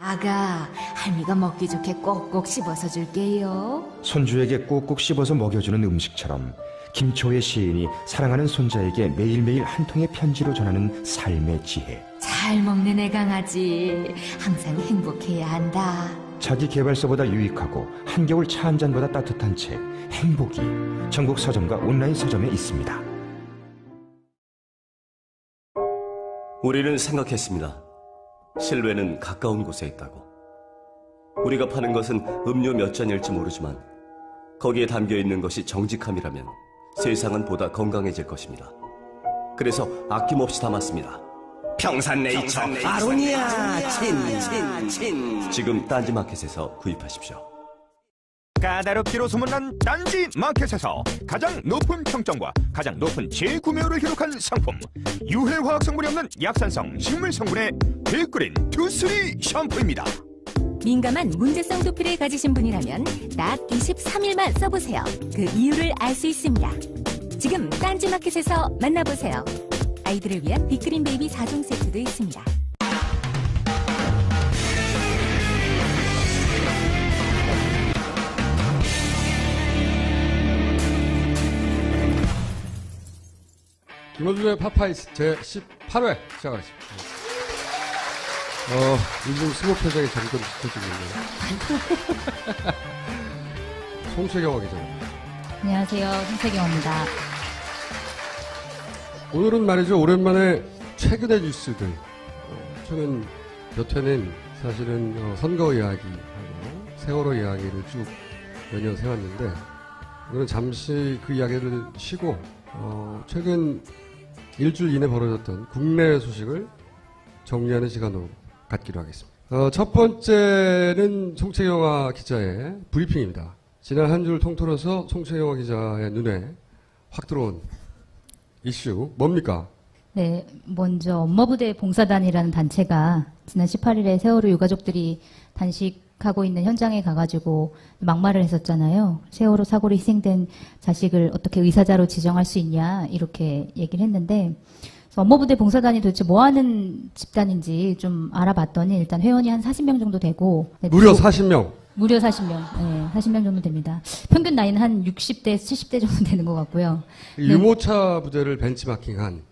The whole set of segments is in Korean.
아가, 할미가 먹기 좋게 꼭꼭 씹어서 줄게요. 손주에게 꼭꼭 씹어서 먹여주는 음식처럼 김초의 시인이 사랑하는 손자에게 매일매일 한 통의 편지로 전하는 삶의 지혜. 잘 먹는 애 강아지, 항상 행복해야 한다. 자기 개발서보다 유익하고 한겨울 차 한 잔보다 따뜻한 책 행복이 전국 서점과 온라인 서점에 있습니다. 우리는 생각했습니다. 실외는 가까운 곳에 있다고. 우리가 파는 것은 음료 몇 잔일지 모르지만 거기에 담겨있는 것이 정직함이라면 세상은 보다 건강해질 것입니다. 그래서 아낌없이 담았습니다. 평산네이처 아로니아 친. 지금 딴지마켓에서 구입하십시오. 까다롭기로 소문난 딴지 마켓에서 가장 높은 평점과 가장 높은 재구매율을 기록한 상품, 유해화학 성분이 없는 약산성 식물 성분의 빅그린 투쓰리 샴푸입니다. 민감한 문제성 두피를 가지신 분이라면 딱 23일만 써보세요. 그 이유를 알 수 있습니다. 지금 딴지마켓에서 만나보세요. 아이들을 위한 빅그린 베이비 4종 세트도 있습니다. 김호준의 파파이스 제18회 시작하겠습니다. 요즘 스모 표정이 점점 짙어지고 있네요. 송채경화 기자입니다. 안녕하세요. 송채경화입니다. 오늘은 말이죠. 오랜만에 최근의 뉴스들. 최근 몇 회는 사실은 선거 이야기하고 세월호 이야기를 쭉 연이어 세웠는데 오늘은 잠시 그 이야기를 쉬고 최근 일주일 이내 벌어졌던 국내 소식을 정리하는 시간으로 갖기로 하겠습니다. 첫 번째는 송채경화 기자의 브리핑입니다. 지난 한 주를 통틀어서 송채경화 기자의 눈에 확 들어온 이슈 뭡니까? 네, 먼저 엄마부대 봉사단이라는 단체가 지난 18일에 세월호 유가족들이 단식하고 있는 현장에 가가지고 막말을 했었잖아요. 세월호 사고로 희생된 자식을 어떻게 의사자로 지정할 수 있냐 이렇게 얘기를 했는데 엄마부대 봉사단이 도대체 뭐하는 집단인지 좀 알아봤더니 일단 회원이 한 40명 정도 되고 무려 40명? 무려 40명. 네, 40명 정도 됩니다. 평균 나이는 한 60대, 70대 정도 되는 것 같고요. 유모차 부대를 벤치마킹한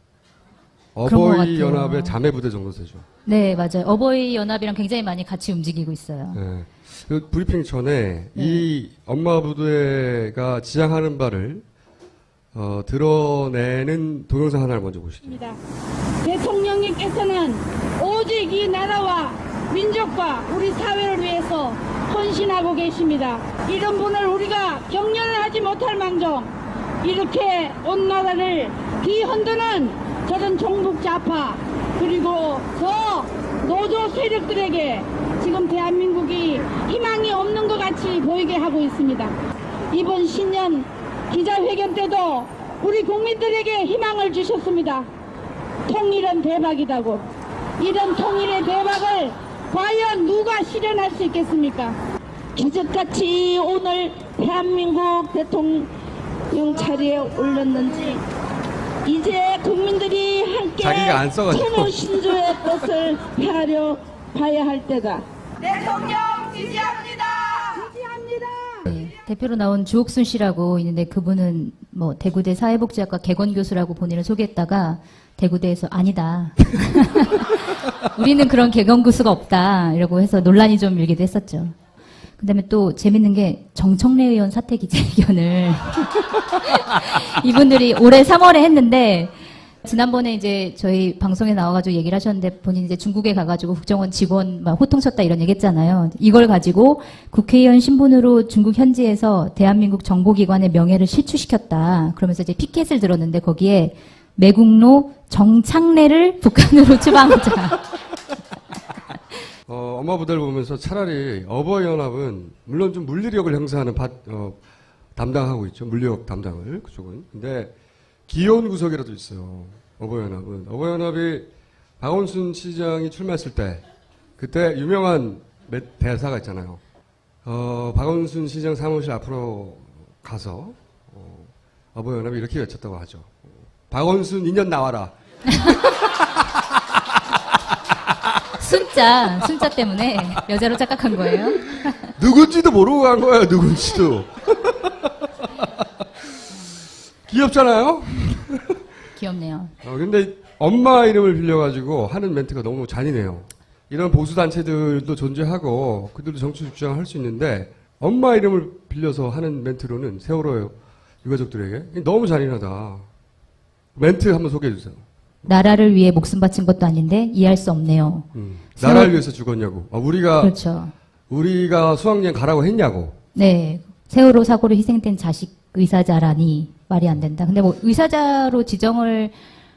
어버이 연합의 자매 부대 정도 되죠. 네, 맞아요. 어버이 연합이랑 굉장히 많이 같이 움직이고 있어요. 네. 그 브리핑 전에 이 엄마 부대가 지향하는 바를 드러내는 동영상 하나를 먼저 보시죠. 대통령님께서는 오직 이 나라와 민족과 우리 사회를 위해서 헌신하고 계십니다. 이런 분을 우리가 격려를 하지 못할 망정 이렇게 온 나라를 뒤흔드는 저런 종북 좌파 그리고 저 노조 세력들에게 지금 대한민국이 희망이 없는 것 같이 보이게 하고 있습니다. 이번 신년 기자회견 때도 우리 국민들에게 희망을 주셨습니다. 통일은 대박이다고. 이런 통일의 대박을 과연 누가 실현할 수 있겠습니까? 기적같이 오늘 대한민국 대통령 자리에 올렸는지 이제 국민들이 함께 천호 신조의 것을 펴려 봐야 할 때다. 대통령 지지합니다. 지지합니다. 네, 대표로 나온 주옥순 씨라고 있는데 그분은 뭐 대구대 사회복지학과 개건 교수라고 본인을 소개했다가 대구대에서 아니다. 우리는 그런 개건 교수가 없다. 이라고 해서 논란이 좀 일기도 했었죠. 그 다음에 또 재밌는 게 정청래 의원 사퇴 기자회견을 이분들이 올해 3월에 했는데 지난번에 이제 저희 방송에 나와가지고 얘기를 하셨는데 본인이 이제 중국에 가가지고 국정원 직원 막 호통쳤다 이런 얘기 했잖아요. 이걸 가지고 국회의원 신분으로 중국 현지에서 대한민국 정보기관의 명예를 실추시켰다. 그러면서 이제 피켓을 들었는데 거기에 매국노 정창래를 북한으로 추방하자. 엄마 부대를 보면서 차라리 어버이연합은 물론 좀 물리력을 행사하는 담당하고 있죠. 물리력 담당을 그쪽은. 근데 기혼 구석이라도 있어요. 어버이연합은. 어버이연합이 박원순 시장이 출마했을 때 그때 유명한 대사가 있잖아요. 박원순 시장 사무실 앞으로 가서 어버이연합이 이렇게 외쳤다고 하죠. 박원순 2년 나와라. 순자 때문에 여자로 착각한 거예요. 누군지도 모르고 간 거예요, 누군지도. 귀엽잖아요? 귀엽네요. 근데 엄마 이름을 빌려가지고 하는 멘트가 너무 잔인해요. 이런 보수단체들도 존재하고 그들도 정치 주장을 할 수 있는데 엄마 이름을 빌려서 하는 멘트로는 세월호 유가족들에게 너무 잔인하다. 멘트 한번 소개해 주세요. 나라를 위해 목숨 바친 것도 아닌데 이해할 수 없네요. 나라를 위해서 죽었냐고. 그렇죠. 우리가 수학여행 가라고 했냐고. 네. 세월호 사고로 희생된 자식 의사자라니 말이 안 된다. 근데 뭐 의사자로 지정을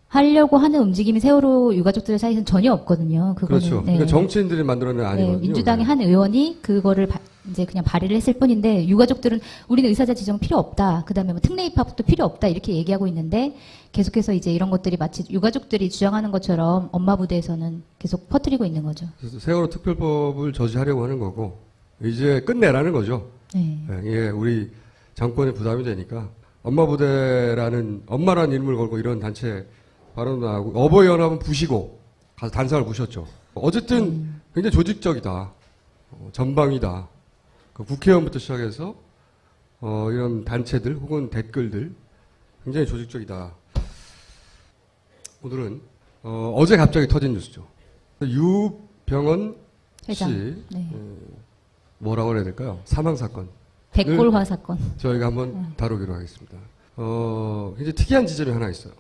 하려고 하는 움직임이 세월호 유가족들 사이에서는 전혀 없거든요. 그거는. 그렇죠. 네. 그러니까 정치인들이 만들어낸 아니거든요. 네, 민주당의 한 의원이 그거를 이제 그냥 발의를 했을 뿐인데 유가족들은 우리는 의사자 지정 필요 없다. 그다음에 뭐 특례 입학도 필요 없다. 이렇게 얘기하고 있는데 계속해서 이제 이런 것들이 마치 유가족들이 주장하는 것처럼 엄마 부대에서는 계속 퍼뜨리고 있는 거죠. 그래서 세월호 특별법을 저지하려고 하는 거고 이제 끝내라는 거죠. 네. 이게 우리 정권에 부담이 되니까 엄마 부대라는 엄마라는 이름을 걸고 이런 단체 발언도 하고 어버이 연합은 부시고 가서 단상을 부셨죠. 어쨌든 굉장히 조직적이다. 전방이다. 그 국회의원부터 시작해서 이런 단체들 혹은 댓글들 굉장히 조직적이다. 오늘은 어제 갑자기 터진 뉴스죠. 유병헌 회장. 씨 네. 뭐라고 해야 될까요? 사망 사건. 백골화 사건. 저희가 한번 다루기로 하겠습니다. 굉장히 특이한 지점이 하나 있어요.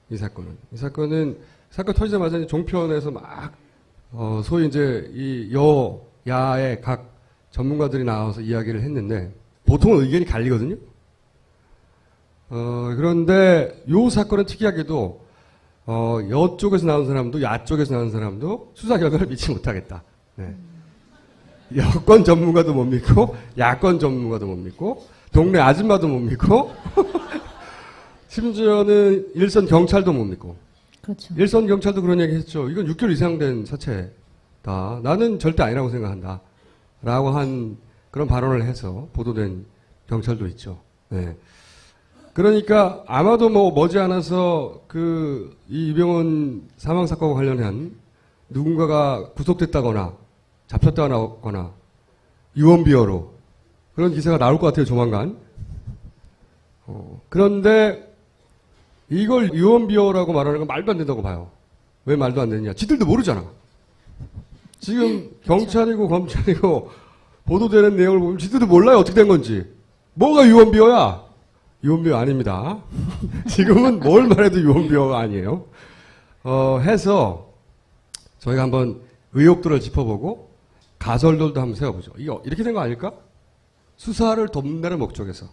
이 사건 터지자마자 이제 종편에서 막 소위 이제 이 여야의 각 전문가들이 나와서 이야기를 했는데 보통은 의견이 갈리거든요. 그런데 요 사건은 특이하게도 여 쪽에서 나온 사람도 야 쪽에서 나온 사람도 수사 결과를 믿지 못하겠다. 네. 여권 전문가도 못 믿고 야권 전문가도 못 믿고 동네 아줌마도 못 믿고 심지어는 일선 경찰도 못 믿고. 그렇죠. 일선 경찰도 그런 얘기 했죠. 이건 6개월 이상 된 사체다. 나는 절대 아니라고 생각한다. 라고 한 그런 발언을 해서 보도된 경찰도 있죠. 네. 그러니까 아마도 뭐 머지않아서 이 유병헌 사망 사건과 관련한 누군가가 구속됐다거나 잡혔다거나 유언비어로 그런 기사가 나올 것 같아요. 조만간. 그런데 이걸 유언비어라고 말하는 건 말도 안 된다고 봐요. 왜 말도 안 되느냐. 지들도 모르잖아. 지금 경찰이고 검찰이고 보도되는 내용을 보면 지들도 몰라요. 어떻게 된 건지. 뭐가 유언비어야? 유언비어 아닙니다. 지금은 뭘 말해도 유언비어가 아니에요. 해서 저희가 한번 의혹들을 짚어보고 가설들도 한번 세워보죠. 이거 이렇게 된 거 아닐까? 수사를 돕는다는 목적에서.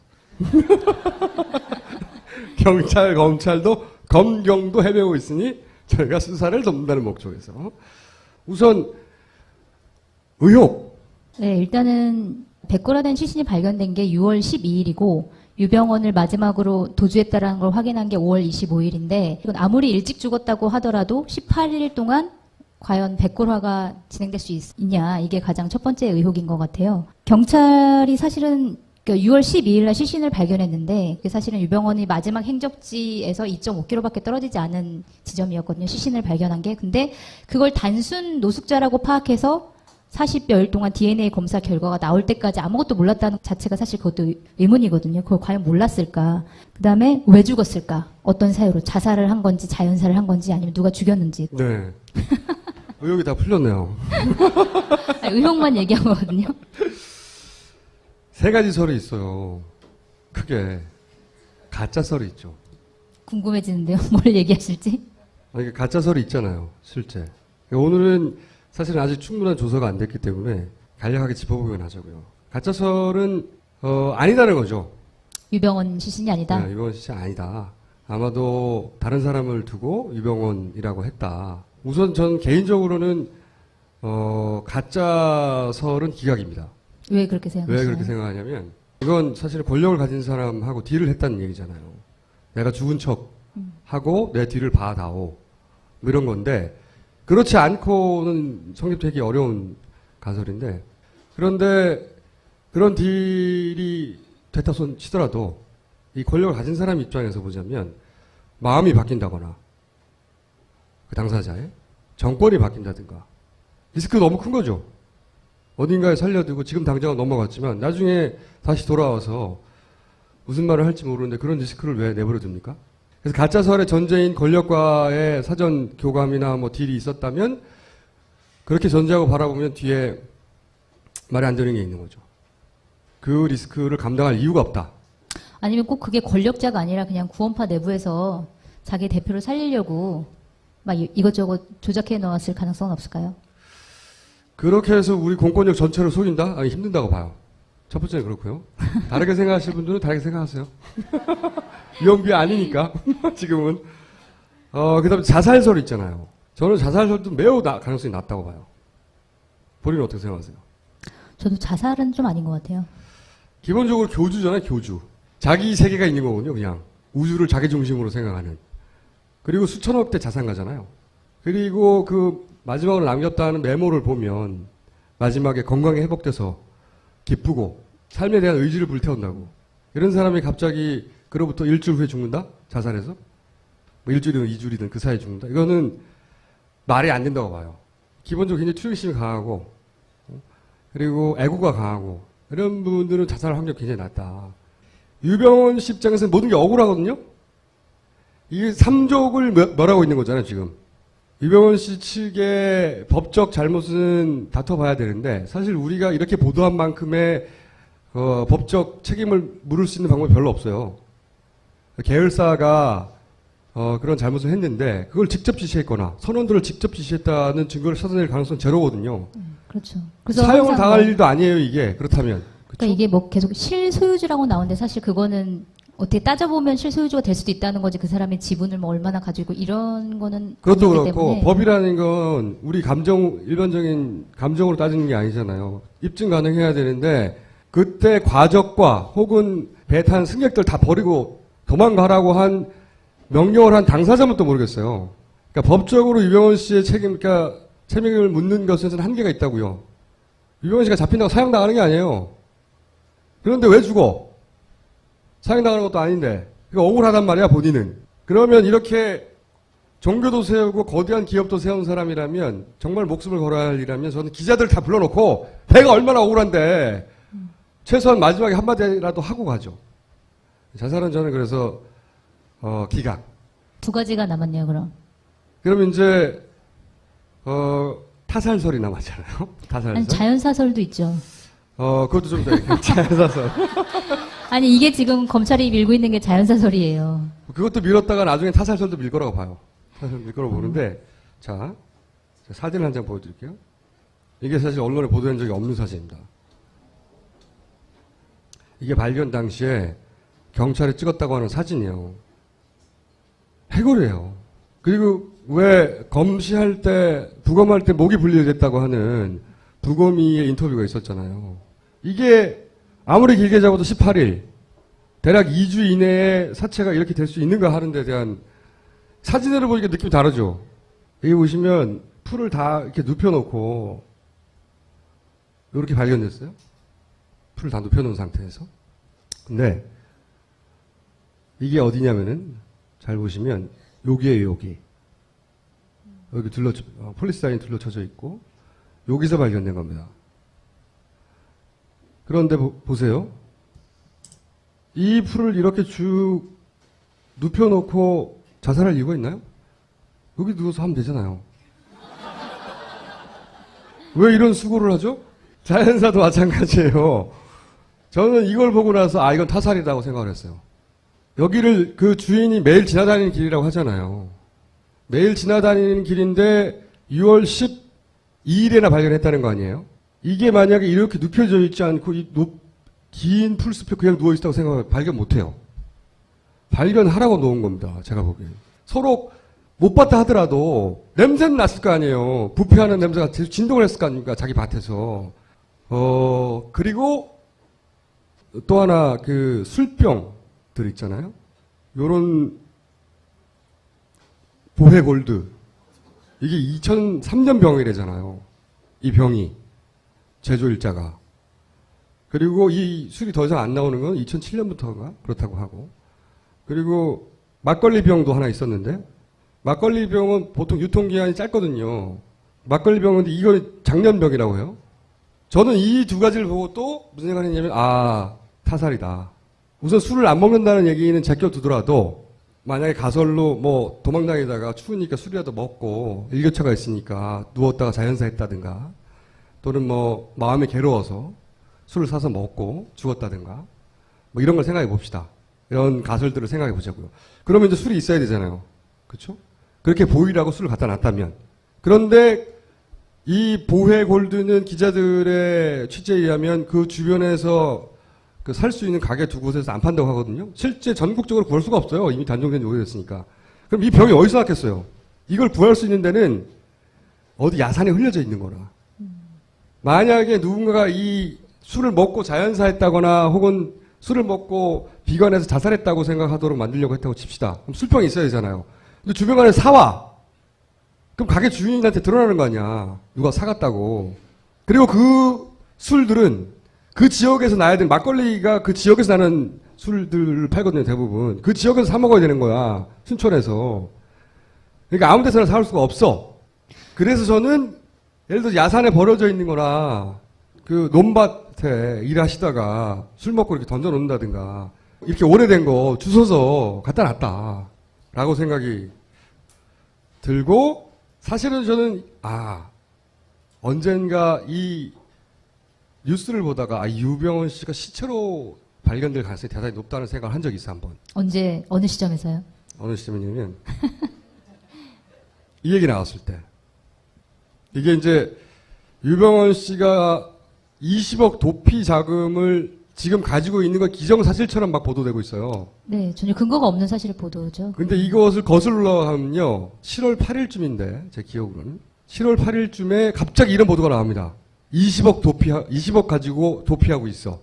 경찰, 검찰도 검경도 해배우고 있으니 저희가 수사를 돕는다는 목적에서. 우선 의혹. 네, 일단은 백골화된 시신이 발견된 게 6월 12일이고 유병헌을 마지막으로 도주했다라는 걸 확인한 게 5월 25일인데 이건 아무리 일찍 죽었다고 하더라도 18일 동안 과연 백골화가 진행될 수 있냐 이게 가장 첫 번째 의혹인 것 같아요. 경찰이 사실은 6월 12일 날 시신을 발견했는데 그게 사실은 유병헌이 마지막 행적지에서 2.5km밖에 떨어지지 않은 지점이었거든요. 시신을 발견한 게. 근데 그걸 단순 노숙자라고 파악해서 40여일 동안 DNA 검사 결과가 나올 때까지 아무것도 몰랐다는 자체가 사실 그것도 의문이거든요. 그걸 과연 몰랐을까? 그 다음에 왜 죽었을까? 어떤 사유로? 자살을 한 건지 자연사를 한 건지 아니면 누가 죽였는지. 네. 의혹이 다 풀렸네요. 의혹만 얘기한 거거든요. 세 가지 설이 있어요. 크게. 가짜 설이 있죠. 궁금해지는데요. 뭘 얘기하실지? 아니, 가짜 설이 있잖아요. 실제. 오늘은 사실은 아직 충분한 조사가 안 됐기 때문에 간략하게 짚어보면 하자고요. 가짜 설은 아니다는 거죠. 유병헌 시신이 아니다. 네, 유병헌 시신 아니다. 아마도 다른 사람을 두고 유병헌이라고 했다. 우선 전 개인적으로는 가짜 설은 기각입니다. 왜 그렇게 생각하세요? 왜 그렇게 생각하냐면 이건 사실 권력을 가진 사람하고 딜을 했다는 얘기잖아요. 내가 죽은 척 하고 내 뒤를 봐다오. 뭐 이런 건데 그렇지 않고는 성립되기 어려운 가설인데 그런데 그런 딜이 됐다 손 치더라도 이 권력을 가진 사람 입장에서 보자면 마음이 바뀐다거나 그 당사자의 정권이 바뀐다든가 리스크 너무 큰 거죠. 어딘가에 살려두고 지금 당장은 넘어갔지만 나중에 다시 돌아와서 무슨 말을 할지 모르는데 그런 리스크를 왜 내버려 둡니까? 그래서 가짜설의 전제인 권력과의 사전 교감이나 뭐 딜이 있었다면 그렇게 전제하고 바라보면 뒤에 말이 안 되는 게 있는 거죠. 그 리스크를 감당할 이유가 없다. 아니면 꼭 그게 권력자가 아니라 그냥 구원파 내부에서 자기 대표를 살리려고 막 이것저것 조작해 넣었을 가능성은 없을까요? 그렇게 해서 우리 공권력 전체를 속인다? 아니, 힘든다고 봐요. 첫 번째는 그렇고요. 다르게 생각하시는 분들은 다르게 생각하세요. 위험비 아니니까, 지금은. 그 다음에 자살설 있잖아요. 저는 자살설도 매우 가능성이 낮다고 봐요. 본인은 어떻게 생각하세요? 저도 자살은 좀 아닌 것 같아요. 기본적으로 교주잖아요, 교주. 자기 세계가 있는 거군요, 그냥. 우주를 자기 중심으로 생각하는. 그리고 수천억 대 자산가잖아요. 그리고 그 마지막으로 남겼다는 메모를 보면 마지막에 건강이 회복돼서 기쁘고 삶에 대한 의지를 불태운다고. 이런 사람이 갑자기 그로부터 일주일 후에 죽는다? 자살해서? 뭐 일주일이든 이주일이든 그 사이에 죽는다? 이거는 말이 안 된다고 봐요. 기본적으로 굉장히 투영심이 강하고 그리고 애고가 강하고 이런 분들은 자살 확률이 굉장히 낮다. 유병원 씨 입장에서는 모든 게 억울하거든요? 이게 삼족을 멸하고 있는 거잖아요, 지금. 유병원 씨 측의 법적 잘못은 다퉈봐야 되는데 사실 우리가 이렇게 보도한 만큼의 법적 책임을 물을 수 있는 방법이 별로 없어요. 계열사가 그런 잘못을 했는데 그걸 직접 지시했거나 선원들을 직접 지시했다는 증거를 찾아낼 가능성은 제로거든요. 그렇죠. 그래서 사형을 당할 뭐, 일도 아니에요, 이게. 그렇다면. 그러니까 이게 뭐 계속 실소유주라고 나오는데 사실 그거는 어떻게 따져보면 실소유주가 될 수도 있다는 거지 그 사람의 지분을 뭐 얼마나 가지고 이런 거는 그것도 아니기 그렇고 때문에. 법이라는 건 우리 일반적인 감정으로 따지는 게 아니잖아요. 입증 가능해야 되는데 그때 과적과 혹은 배 탄 승객들 다 버리고 도망가라고 한 명령을 한 당사자면 또 모르겠어요. 그러니까 법적으로 유병원 씨의 책임을 묻는 것에는 한계가 있다고요. 유병원 씨가 잡힌다고 사형당하는 게 아니에요. 그런데 왜 죽어? 사형당하는 것도 아닌데. 그러니까 억울하단 말이야, 본인은. 그러면 이렇게 종교도 세우고 거대한 기업도 세운 사람이라면 정말 목숨을 걸어야 할 일이라면 저는 기자들 다 불러놓고 배가 얼마나 억울한데 최소한 마지막에 한마디라도 하고 가죠. 자살은 저는 그래서 기각. 두 가지가 남았네요, 그럼. 그러면 이제 타살설이 남았잖아요. 타살설. 아니, 자연사설도 있죠. 그것도 좀 자연사설. 아니, 이게 지금 검찰이 밀고 있는 게 자연사설이에요. 그것도 밀었다가 나중에 타살설도 밀 거라고 봐요. 타살설 밀 거라고 보는데, 자, 사진을 한 장 보여드릴게요. 이게 사실 언론에 보도된 적이 없는 사진입니다. 이게 발견 당시에 경찰이 찍었다고 하는 사진이에요. 해골이에요. 그리고 왜 검시할 때, 부검할 때 목이 분리됐다고 하는 부검이의 인터뷰가 있었잖아요. 이게 아무리 길게 잡아도 18일, 대략 2주 이내에 사체가 이렇게 될 수 있는가 하는 데 대한 사진으로 보니까 느낌이 다르죠. 여기 보시면 풀을 다 이렇게 눕혀놓고 이렇게 발견됐어요. 풀을 다 눕혀놓은 상태에서. 근데 이게 어디냐면은 잘 보시면 여기에요, 여기. 여기 폴리스 라인 둘러쳐져 있고 여기서 발견된 겁니다. 그런데 보세요. 이 풀을 이렇게 쭉 눕혀놓고 자살할 이유가 있나요? 여기 누워서 하면 되잖아요. 왜 이런 수고를 하죠? 자연사도 마찬가지예요. 저는 이걸 보고 나서 이건 타살이라고 생각을 했어요. 여기를 그 주인이 매일 지나다니는 길이라고 하잖아요. 매일 지나다니는 길인데 6월 12일에나 발견했다는 거 아니에요? 이게 만약에 이렇게 눕혀져 있지 않고 긴 풀숲에 그냥 누워있다고 생각하면 발견 못해요. 발견하라고 놓은 겁니다. 제가 보기엔. 서로 못 봤다 하더라도 냄새는 났을 거 아니에요. 부패하는 냄새가 진동을 했을 거 아닙니까? 자기 밭에서. 그리고 또 하나 그 술병들 있잖아요. 요런 보헤골드. 이게 2003년 병이래잖아요. 이 병이. 제조일자가. 그리고 이 술이 더 이상 안 나오는 건 2007년부터가 그렇다고 하고. 그리고 막걸리 병도 하나 있었는데 막걸리 병은 보통 유통기한이 짧거든요. 막걸리 병인데 이건 장년병이라고 해요. 저는 이 두 가지를 보고 또 무슨 생각을 했냐면 타살이다. 우선 술을 안 먹는다는 얘기는 제껴두더라도 만약에 가설로 뭐 도망다니다가 추우니까 술이라도 먹고 일교차가 있으니까 누웠다가 자연사했다든가 또는 뭐 마음이 괴로워서 술을 사서 먹고 죽었다든가 뭐 이런 걸 생각해 봅시다. 이런 가설들을 생각해 보자고요. 그러면 이제 술이 있어야 되잖아요. 그렇죠? 그렇게 보이라고 술을 갖다 놨다면. 그런데 이 보헤 골드는 기자들의 취재에 의하면 그 주변에서 그 살 수 있는 가게 두 곳에서 안 판다고 하거든요. 실제 전국적으로 구할 수가 없어요. 이미 단종된 지 오래됐으니까. 그럼 이 병이 어디서 났겠어요? 이걸 구할 수 있는 데는 어디 야산에 흘려져 있는 거라. 만약에 누군가가 이 술을 먹고 자연사했다거나 혹은 술을 먹고 비관해서 자살했다고 생각하도록 만들려고 했다고 칩시다. 그럼 술병이 있어야 되잖아요. 근데 주변에 사와. 그럼 가게 주인한테 드러나는 거 아니야. 누가 사갔다고. 그리고 그 술들은 그 지역에서 나야 되는, 막걸리가 그 지역에서 나는 술들을 팔거든요, 대부분. 그 지역에서 사 먹어야 되는 거야. 순천에서. 그러니까 아무 데서나 사올 수가 없어. 그래서 저는 예를 들어 야산에 버려져 있는 거나 그 논밭에 일하시다가 술 먹고 이렇게 던져 놓는다든가 이렇게 오래된 거 주워서 갖다 놨다. 라고 생각이 들고 사실은 저는 언젠가 이 뉴스를 보다가 유병원 씨가 시체로 발견될 가능성이 대단히 높다는 생각을 한 적이 있어 한번. 언제 어느 시점에서요? 어느 시점이냐면 이 얘기 나왔을 때 이게 이제 유병원 씨가 20억 도피 자금을 지금 가지고 있는 건 기정사실처럼 막 보도되고 있어요. 네, 전혀 근거가 없는 사실을 보도죠. 근데 이것을 거슬러 가면요. 7월 8일쯤인데 제 기억으로는 7월 8일쯤에 갑자기 이런 보도가 나옵니다. 20억 가지고 도피하고 있어.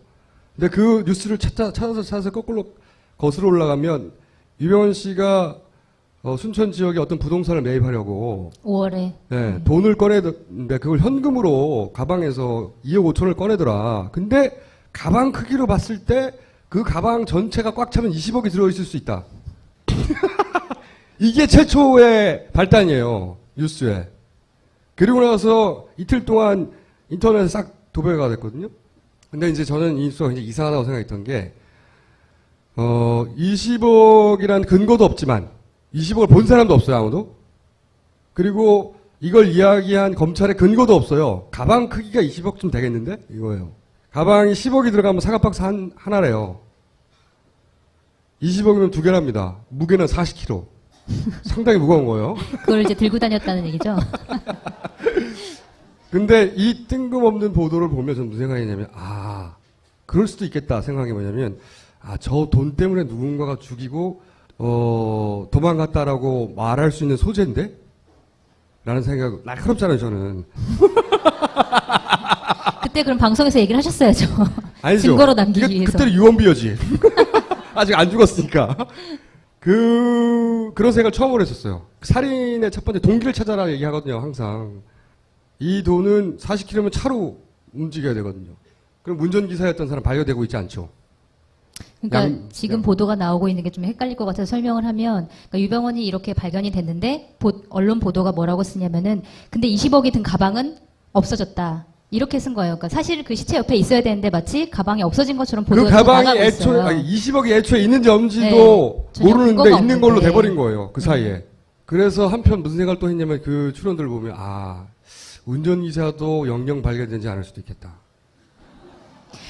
근데 그 뉴스를 찾아서 거꾸로 거슬러 올라가면 유병원 씨가 순천 지역에 어떤 부동산을 매입하려고 5월에 돈을 꺼내는데 그걸 현금으로 가방에서 2억 5천을 꺼내더라. 근데 가방 크기로 봤을 때 그 가방 전체가 꽉 차면 20억이 들어있을 수 있다. 이게 최초의 발단이에요. 뉴스에. 그리고 나서 이틀 동안 인터넷에 싹 도배가 됐거든요. 근데 이제 저는 이 뉴스가 굉장히 이상하다고 생각했던 게 20억이란 근거도 없지만 20억을 본 사람도 없어요, 아무도. 그리고 이걸 이야기한 검찰의 근거도 없어요. 가방 크기가 20억쯤 되겠는데? 이거예요. 가방이 10억이 들어가면 사과박스 하나래요. 20억이면 두 개랍니다. 무게는 40kg. 상당히 무거운 거예요. 그걸 이제 들고 다녔다는 얘기죠. 근데 이 뜬금없는 보도를 보면 저는 무슨 생각이냐면 그럴 수도 있겠다 생각이 뭐냐면 저 돈 때문에 누군가가 죽이고 도망갔다라고 말할 수 있는 소재인데? 라는 생각, 날카롭잖아요, 저는. 그때 그럼 방송에서 얘기를 하셨어야죠. 아니죠. 증거로 남기기 위해서. 그때는 유언비어지. 아직 안 죽었으니까. 그런 생각을 처음으로 했었어요. 살인의 첫 번째 동기를 찾아라 얘기하거든요, 항상. 이 돈은 40km면 차로 움직여야 되거든요. 그럼 운전기사였던 사람 발견되고 있지 않죠. 그러니까 지금 보도가 나오고 있는 게 좀 헷갈릴 것 같아서 설명을 하면 그러니까 유병원이 이렇게 발견이 됐는데 언론 보도가 뭐라고 쓰냐면은 근데 20억이 든 가방은 없어졌다. 이렇게 쓴 거예요. 그러니까 사실 그 시체 옆에 있어야 되는데 마치 가방이 없어진 것처럼 보도가 그 가방이 나가고 있어요. 20억이 애초에 있는지 없는지도 모르는데 있는 걸로 돼버린 거예요. 그 사이에. 그래서 한편 무슨 생각을 또 했냐면 그 출연들을 보면 운전기사도 영영 발견되지 않을 수도 있겠다.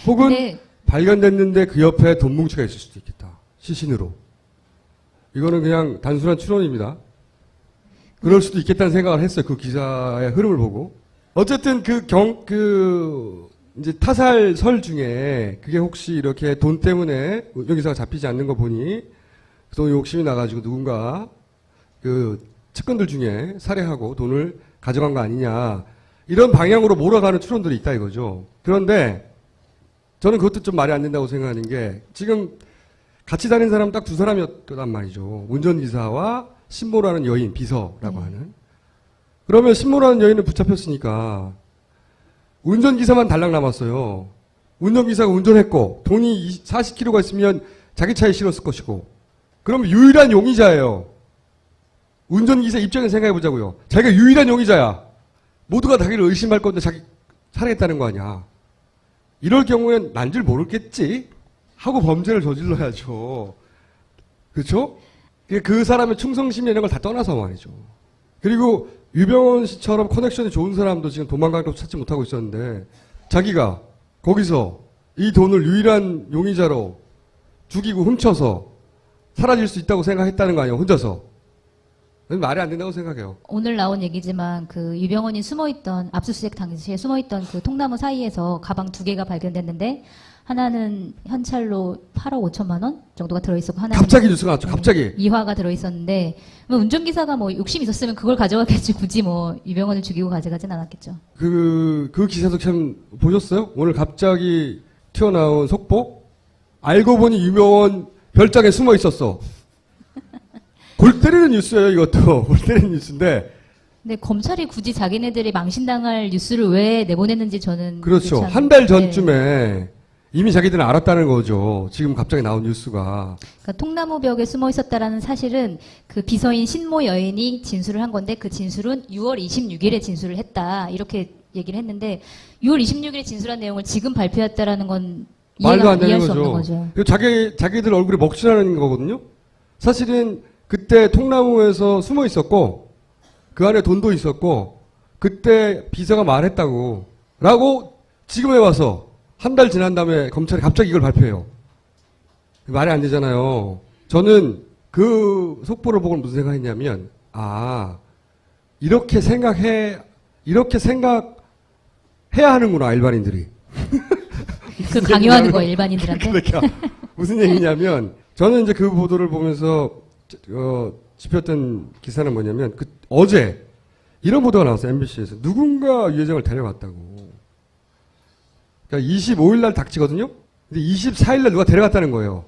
혹은 발견됐는데 그 옆에 돈 뭉치가 있을 수도 있겠다. 시신으로. 이거는 그냥 단순한 추론입니다. 그럴 수도 있겠다는 생각을 했어요. 그 기사의 흐름을 보고. 어쨌든 이제 타살설 중에 그게 혹시 이렇게 돈 때문에 운전기사가 잡히지 않는 거 보니 돈 욕심이 나가지고 누군가 그 측근들 중에 살해하고 돈을 가져간 거 아니냐. 이런 방향으로 몰아가는 추론들이 있다 이거죠. 그런데 저는 그것도 좀 말이 안 된다고 생각하는 게 지금 같이 다닌 사람 딱 두 사람이었단 말이죠. 운전기사와 신모라는 여인, 비서라고 하는. 그러면 신모라는 여인을 붙잡혔으니까 운전기사만 달랑 남았어요. 운전기사가 운전했고 돈이 40kg가 있으면 자기 차에 실었을 것이고 그럼 유일한 용의자예요. 운전기사 입장에서 생각해보자고요. 자기가 유일한 용의자야. 모두가 자기를 의심할 건데 자기 살아있다는 거 아니야. 이럴 경우엔 난 줄 모르겠지 하고 범죄를 저질러야죠. 그렇죠? 그 사람의 충성심이라는 걸 다 떠나서 말이죠. 그리고 유병원 씨처럼 커넥션이 좋은 사람도 지금 도망가는 걸 찾지 못하고 있었는데 자기가 거기서 이 돈을 유일한 용의자로 죽이고 훔쳐서 사라질 수 있다고 생각했다는 거 아니에요, 혼자서. 말이 안 된다고 생각해요. 오늘 나온 얘기지만 그 유병원이 숨어있던 압수수색 당시에 숨어있던 그 통나무 사이에서 가방 2개가 발견됐는데 하나는 현찰로 8억 5천만 원 정도가 들어있었고 하나는 갑자기 뉴스가 났죠. 갑자기. 이화가 들어있었는데 뭐 운전기사가 뭐 욕심 있었으면 그걸 가져갔겠지 굳이 뭐 유병원을 죽이고 가져가진 않았겠죠. 그 기사도 참 보셨어요? 오늘 갑자기 튀어나온 속보? 알고 보니 유병원 별장에 숨어 있었어. 골 때리는 뉴스예요, 이것도. 골 때리는 뉴스인데. 근데 검찰이 굳이 자기네들이 망신당할 뉴스를 왜 내보냈는지 저는 그렇죠. 참, 한 달 전쯤에 이미 자기들은 알았다는 거죠. 지금 갑자기 나온 뉴스가. 그러니까 통나무벽에 숨어 있었다라는 사실은 그 비서인 신모 여인이 진술을 한 건데 그 진술은 6월 26일에 진술을 했다. 이렇게 얘기를 했는데 6월 26일에 진술한 내용을 지금 발표했다라는 건 말도 안 이해할 되는 수 없는 거죠. 거죠. 그리고 자기들 얼굴에 먹칠하는 거거든요. 사실은 그때 통나무에서 숨어 있었고 그 안에 돈도 있었고 그때 비서가 말했다고 라고 지금에 와서 한 달 지난 다음에 검찰이 갑자기 이걸 발표해요. 말이 안 되잖아요. 저는 그 속보를 보고 무슨 생각했냐면 이렇게 생각해야 하는구나 일반인들이. 그 강요하는 거 일반인들한테. 그러니까 무슨 얘기냐면 저는 이제 그 보도를 보면서 짚었던 기사는 뭐냐면 어제 이런 보도가 나왔어요. MBC에서 누군가 유 회장을 데려갔다고. 그러니까 25일 날 닥치거든요. 근데 24일 날 누가 데려갔다는 거예요.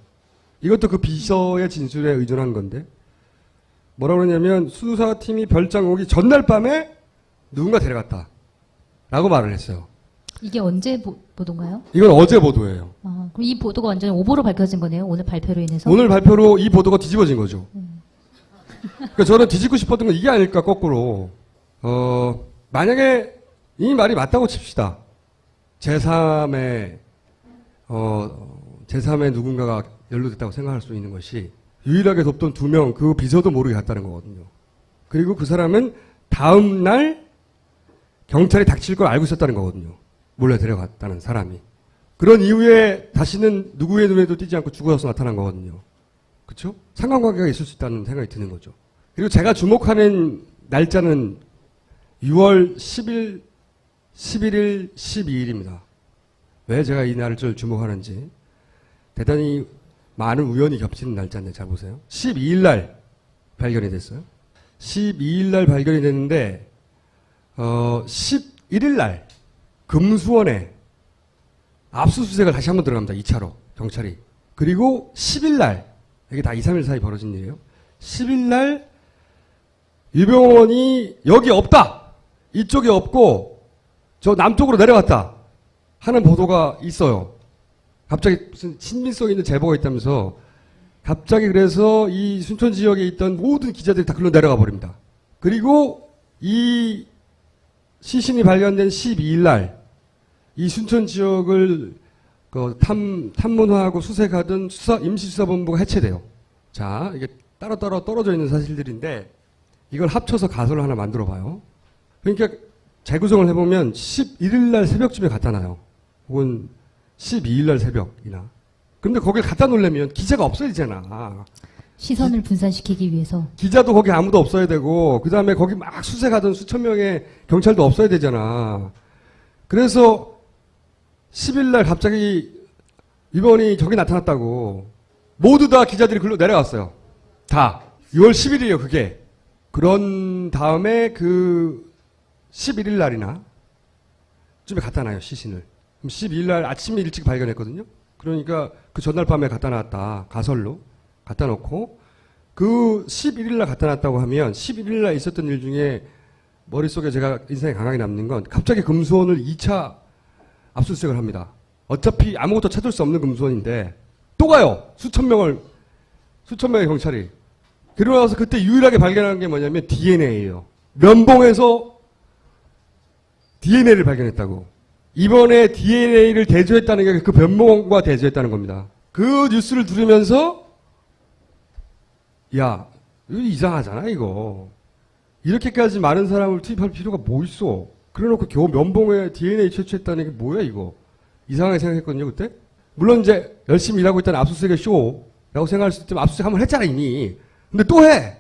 이것도 그 비서의 진술에 의존한 건데 뭐라고 그러냐면 수사팀이 별장 오기 전날 밤에 누군가 데려갔다 라고 말을 했어요. 이게 언제 보도인가요? 이건 어제 보도예요. 그럼 이 보도가 완전히 오보로 밝혀진 거네요. 오늘 발표로 인해서. 오늘 발표로 이 보도가 뒤집어진 거죠. 그러니까 저는 뒤집고 싶었던 건 이게 아닐까 거꾸로. 만약에 이 말이 맞다고 칩시다. 제3의 누군가가 연루됐다고 생각할 수 있는 것이 유일하게 돕던 2명 그 비서도 모르게 갔다는 거거든요. 그리고 그 사람은 다음 날 경찰이 닥칠 걸 알고 있었다는 거거든요. 몰래 데려갔다는 사람이. 그런 이후에 다시는 누구의 눈에도 띄지 않고 죽어서 나타난 거거든요. 그렇죠? 상관관계가 있을 수 있다는 생각이 드는 거죠. 그리고 제가 주목하는 날짜는 6월 10일, 11일, 12일입니다. 왜 제가 이 날을 주목하는지 대단히 많은 우연이 겹치는 날짜인데 잘 보세요. 12일 날 발견이 됐어요. 12일 날 발견이 됐는데 11일 날 금수원에 압수수색을 다시 한번 들어갑니다. 2차로 경찰이. 그리고 10일 날 이게 다 2, 3일 사이 벌어진 일이에요. 10일 날 유병원이 여기 없다. 이쪽에 없고 저 남쪽으로 내려갔다 하는 보도가 있어요. 갑자기 무슨 친밀성 있는 제보가 있다면서 갑자기 그래서 이 순천 지역에 있던 모든 기자들이 다 글로 내려가 버립니다. 그리고 이 시신이 발견된 12일 날 이 순천 지역을 탐문하고 수색하던 임시수사본부가 해체돼요. 자, 이게 따로따로 떨어져 있는 사실들인데 이걸 합쳐서 가설을 하나 만들어 봐요. 그러니까 재구성을 해보면 11일 날 새벽쯤에 갖다 놔요. 혹은 12일 날 새벽이나. 그런데 거길 갖다 놓으려면 기자가 없어야 되잖아. 시선을 분산시키기 위해서. 기자도 거기 아무도 없어야 되고 그 다음에 거기 막 수색하던 수천 명의 경찰도 없어야 되잖아. 그래서 10일 날 갑자기 유병원이 저기 나타났다고 모두 다 기자들이 글로 내려갔어요. 다. 6월 10일이에요, 그게. 그런 다음에 그 11일 날이나 쯤에 갖다 놔요, 시신을. 그럼 12일 날 아침에 일찍 발견했거든요. 그러니까 그 전날 밤에 갖다 놨다. 가설로 갖다 놓고 그 11일 날 갖다 놨다고 하면 11일 날 있었던 일 중에 머릿속에 제가 인상에 강하게 남는 건 갑자기 금수원을 2차 압수수색을 합니다. 어차피 아무것도 찾을 수 없는 금수원인데 또 가요. 수천 명의 경찰이. 그러고 나서 그때 유일하게 발견한 게 뭐냐면 DNA예요. 면봉에서 DNA를 발견했다고. 이번에 DNA를 대조했다는 게 그 변모과 대조했다는 겁니다. 그 뉴스를 들으면서 야, 이거 이상하잖아 이거. 이렇게까지 많은 사람을 투입할 필요가 뭐 있어. 그래놓고 겨우 면봉에 DNA 채취했다는 게 뭐야 이거. 이상하게 생각했거든요 그때. 물론 이제 열심히 일하고 있다는 압수수색의 쇼라고 생각할 수 있지만 압수수색 한번 했잖아 이미. 근데 또 해.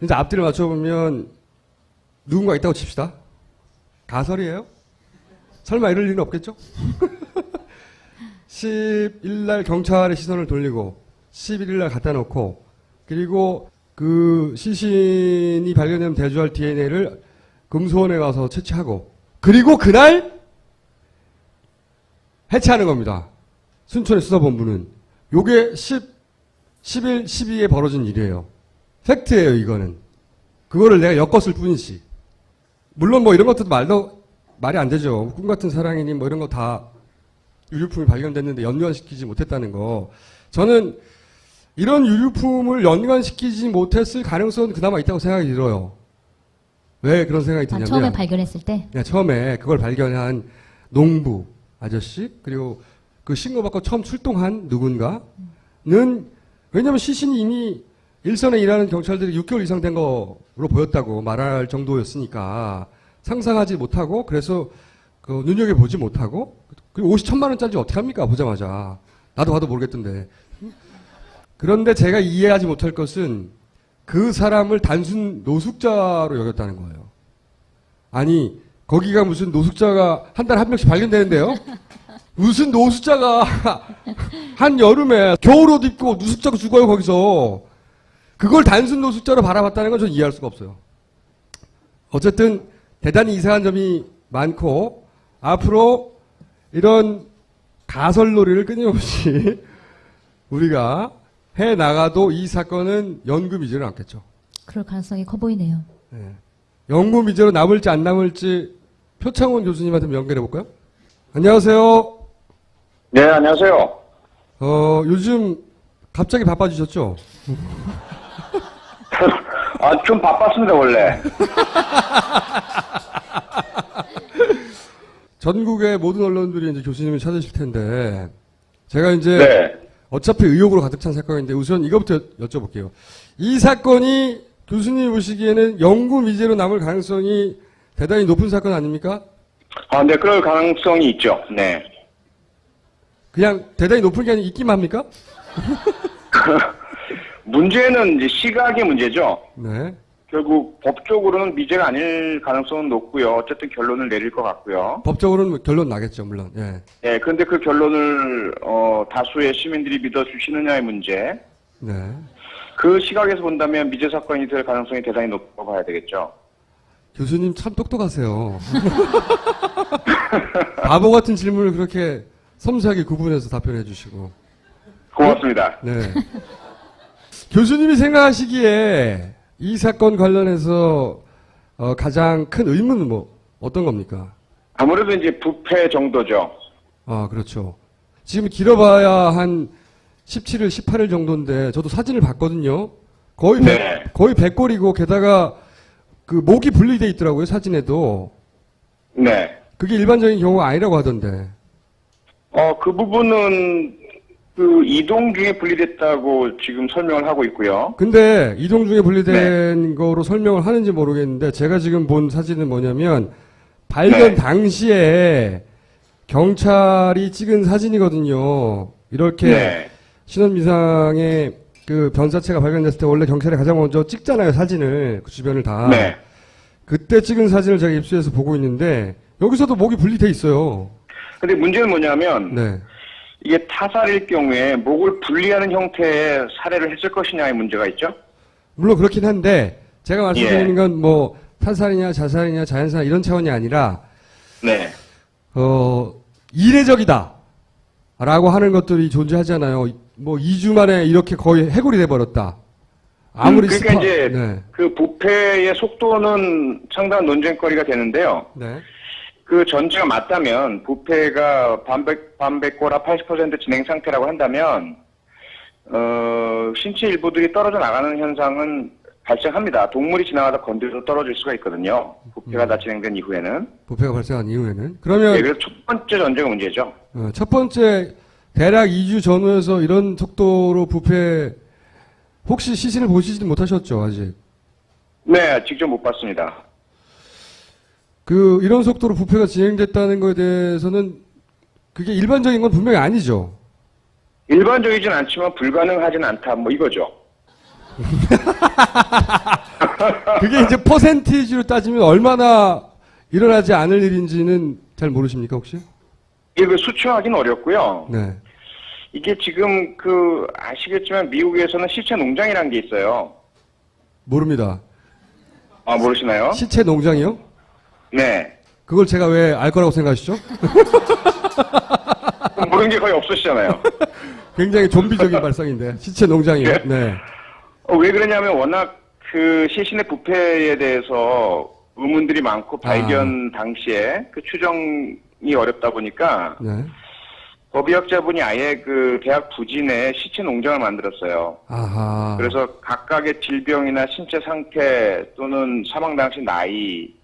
이제 앞뒤를 맞춰보면 누군가 있다고 칩시다. 가설이에요? 설마 이럴 일은 없겠죠? 10일날 경찰의 시선을 돌리고 11일날 갖다 놓고 그리고 그 시신이 발견되면 대조할 DNA를 금수원에 가서 채취하고 그리고 그날 해체하는 겁니다. 순천의 수사본부는. 요게 11, 12에 벌어진 일이에요. 팩트예요 이거는. 그거를 내가 엮었을 뿐이지. 물론 뭐 이런 것도 말이 안 되죠. 꿈같은 사랑이니 뭐 이런 거 다 유류품이 발견됐는데 연관시키지 못했다는 거. 저는 이런 유류품을 연관시키지 못했을 가능성은 그나마 있다고 생각이 들어요. 왜 그런 생각이 드냐면 처음에 발견했을 때? 네, 처음에 그걸 발견한 농부 아저씨 그리고 그 신고받고 처음 출동한 누군가는 왜냐면 시신이 이미 일선에 일하는 경찰들이 6개월 이상 된 거로 보였다고 말할 정도였으니까 상상하지 못하고 그래서 그 눈여겨보지 못하고 그리고 옷이 1,000만 원짜리 어떻게 합니까 보자마자. 나도 봐도 모르겠던데. 그런데 제가 이해하지 못할 것은 그 사람을 단순 노숙자로 여겼다는 거예요. 아니 거기가 무슨 노숙자가 한 달에 한 명씩 발견되는데요. 무슨 노숙자가 한 여름에 겨울옷 입고 노숙자가 죽어요 거기서. 그걸 단순 노숙자로 바라봤다는 건 저는 이해할 수가 없어요. 어쨌든 대단히 이상한 점이 많고 앞으로 이런 가설놀이를 끊임없이 우리가 해나가도 이 사건은 연구미제는 않겠죠. 그럴 가능성이 커 보이네요. 네. 연구미제로 남을지 안 남을지 표창원 교수님한테 연결해 볼까요? 안녕하세요. 네, 안녕하세요. 요즘 갑자기 바빠지셨죠? 아, 좀 바빴습니다, 원래. 전국의 모든 언론들이 이제 교수님을 찾으실 텐데, 제가 이제 네. 어차피 의혹으로 가득 찬 사건인데 우선 이것부터 여쭤볼게요. 이 사건이 교수님 보시기에는 연구 미제로 남을 가능성이 대단히 높은 사건 아닙니까? 아, 네, 그럴 가능성이 있죠. 네. 그냥 대단히 높은 게 아니라 있기만 합니까? 문제는 이제 시각의 문제죠. 네. 결국 법적으로는 미제가 아닐 가능성은 높고요. 어쨌든 결론을 내릴 것 같고요. 법적으로는 결론 나겠죠, 물론. 예. 네, 그런데 그 결론을 다수의 시민들이 믿어주시느냐의 문제. 네. 그 시각에서 본다면 미제 사건이 될 가능성이 대단히 높다고 봐야 되겠죠. 교수님 참 똑똑하세요. 바보 같은 질문을 그렇게 섬세하게 구분해서 답변해 주시고. 고맙습니다. 네. 교수님이 생각하시기에 이 사건 관련해서 가장 큰 의문은 뭐 어떤 겁니까? 아무래도 이제 부패 정도죠. 아, 그렇죠. 지금 길어봐야 한 17일, 18일 정도인데 저도 사진을 봤거든요. 거의 네. 거의 100골이고 게다가 그 목이 분리돼 있더라고요, 사진에도. 네. 그게 일반적인 경우가 아니라고 하던데. 그 부분은 그 이동 중에 분리됐다고 지금 설명을 하고 있고요. 근데 이동 중에 분리된 거로 설명을 하는지 모르겠는데 제가 지금 본 사진은 뭐냐면 발견 당시에 경찰이 찍은 사진이거든요. 이렇게 신원미상의 그 변사체가 발견됐을 때 원래 경찰이 가장 먼저 찍잖아요, 사진을. 그 주변을 다. 네. 그때 찍은 사진을 제가 입수해서 보고 있는데 여기서도 목이 분리돼 있어요. 근데 문제는 뭐냐면 네. 이게 타살일 경우에 목을 분리하는 형태의 살해를 했을 것이냐의 문제가 있죠. 물론 그렇긴 한데 제가 말씀드리는 건 뭐 타살이냐 자살이냐 자연사나 이런 차원이 아니라 네. 이례적이다 라고 하는 것들이 존재하잖아요. 뭐 2주 만에 이렇게 거의 해골이 돼버렸다. 아무리 그러니까 이제 네. 그 부패의 속도는 상당한 논쟁거리가 되는데요. 네. 그 전제가 맞다면 부패가 반백고라 80% 진행 상태라고 한다면 신체 일부들이 떨어져 나가는 현상은 발생합니다. 동물이 지나가다 건드려서 떨어질 수가 있거든요. 부패가 다 진행된 이후에는. 부패가 발생한 이후에는. 그러면 네, 그래서 첫 번째 전제가 문제죠. 첫 번째 대략 2주 전후에서 이런 속도로 부패 혹시 시신을 보시지도 못하셨죠 아직? 네, 직접 못 봤습니다. 이런 속도로 부패가 진행됐다는 것에 대해서는 그게 일반적인 건 분명히 아니죠. 일반적이진 않지만 불가능하진 않다, 뭐 이거죠. 그게 이제 퍼센티지로 따지면 얼마나 일어나지 않을 일인지는 잘 모르십니까 혹시? 이게 수치하기는 어렵고요. 네. 이게 지금 아시겠지만 미국에서는 시체 농장이라는 게 있어요. 모릅니다. 아, 모르시나요? 시체 농장이요? 네. 그걸 제가 왜 알 거라고 생각하시죠? 모르는 게 거의 없으시잖아요. 굉장히 좀비적인 발상인데 시체 농장이요. 네. 왜 그러냐면 워낙 시신의 부패에 대해서 의문들이 많고 발견 당시에 추정이 어렵다 보니까 네. 법의학자분이 아예 대학 부진에 시체 농장을 만들었어요. 아하. 그래서 각각의 질병이나 신체 상태 또는 사망 당시 나이,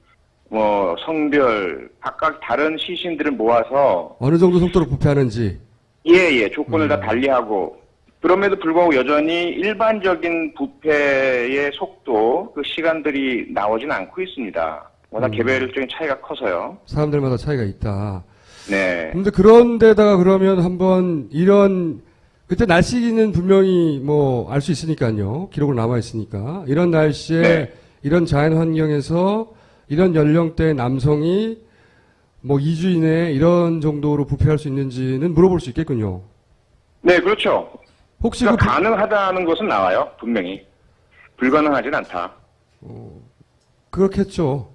성별, 각각 다른 시신들을 모아서 어느 정도 속도로 부패하는지. 예, 조건을 다 달리하고 그럼에도 불구하고 여전히 일반적인 부패의 속도, 시간들이 나오진 않고 있습니다. 워낙 개별적인 차이가 커서요. 사람들마다 차이가 있다. 네. 근데 그런데다가 그러면 한번 그때 날씨는 분명히 알 수 있으니까요. 기록으로 남아 있으니까. 이런 날씨에 네. 이런 자연 환경에서 이런 연령대의 남성이 2주 이내에 이런 정도로 부패할 수 있는지는 물어볼 수 있겠군요. 네, 그렇죠. 혹시 가능하다는 것은 나와요, 분명히. 불가능하진 않다. 그렇겠죠.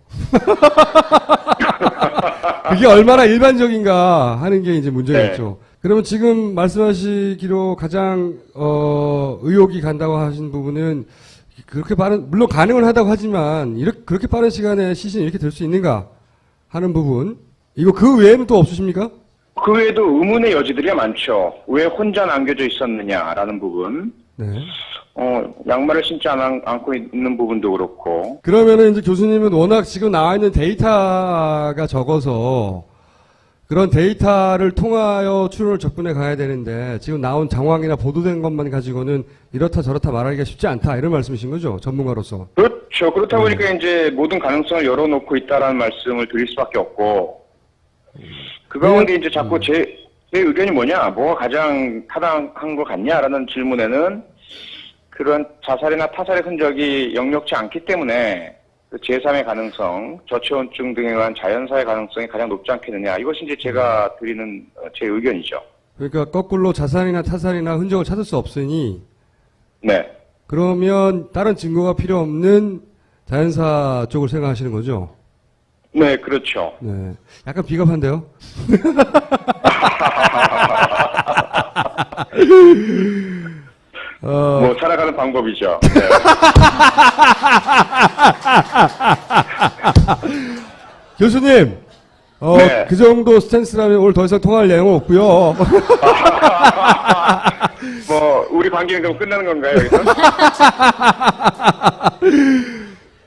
그게 얼마나 일반적인가 하는 게 이제 문제겠죠. 네. 그러면 지금 말씀하시기로 가장 의혹이 간다고 하신 부분은 그렇게 빠른, 물론 가능은 하다고 하지만 그렇게 빠른 시간에 시신이 이렇게 될 수 있는가 하는 부분. 이거 그 외에는 또 없으십니까? 그 외에도 의문의 여지들이 많죠. 왜 혼자 남겨져 있었느냐라는 부분. 네. 양말을 신지 않고 있는 부분도 그렇고. 그러면은 이제 교수님은 워낙 지금 나와 있는 데이터가 적어서 그런 데이터를 통하여 추론을 접근해 가야 되는데 지금 나온 정황이나 보도된 것만 가지고는 이렇다 저렇다 말하기가 쉽지 않다 이런 말씀이신 거죠? 전문가로서. 그렇죠. 그렇다 보니까 이제 모든 가능성을 열어놓고 있다라는 말씀을 드릴 수밖에 없고 그 가운데 이제 자꾸 제 의견이 뭐가 가장 타당한 것 같냐라는 질문에는 그런 자살이나 타살의 흔적이 역력치 않기 때문에 제3의 가능성, 저체온증 등에 의한 자연사의 가능성이 가장 높지 않겠느냐. 이것이 이제 제가 드리는 제 의견이죠. 그러니까 거꾸로 자살이나 타살이나 흔적을 찾을 수 없으니 네. 그러면 다른 증거가 필요 없는 자연사 쪽을 생각하시는 거죠? 네, 그렇죠. 네. 약간 비겁한데요? 살아가는 방법이죠. 네. 교수님, 네. 그 정도 스탠스라면 오늘 더 이상 통화할 내용은 없고요. 우리 관계는 그럼 끝나는 건가요, 여기서?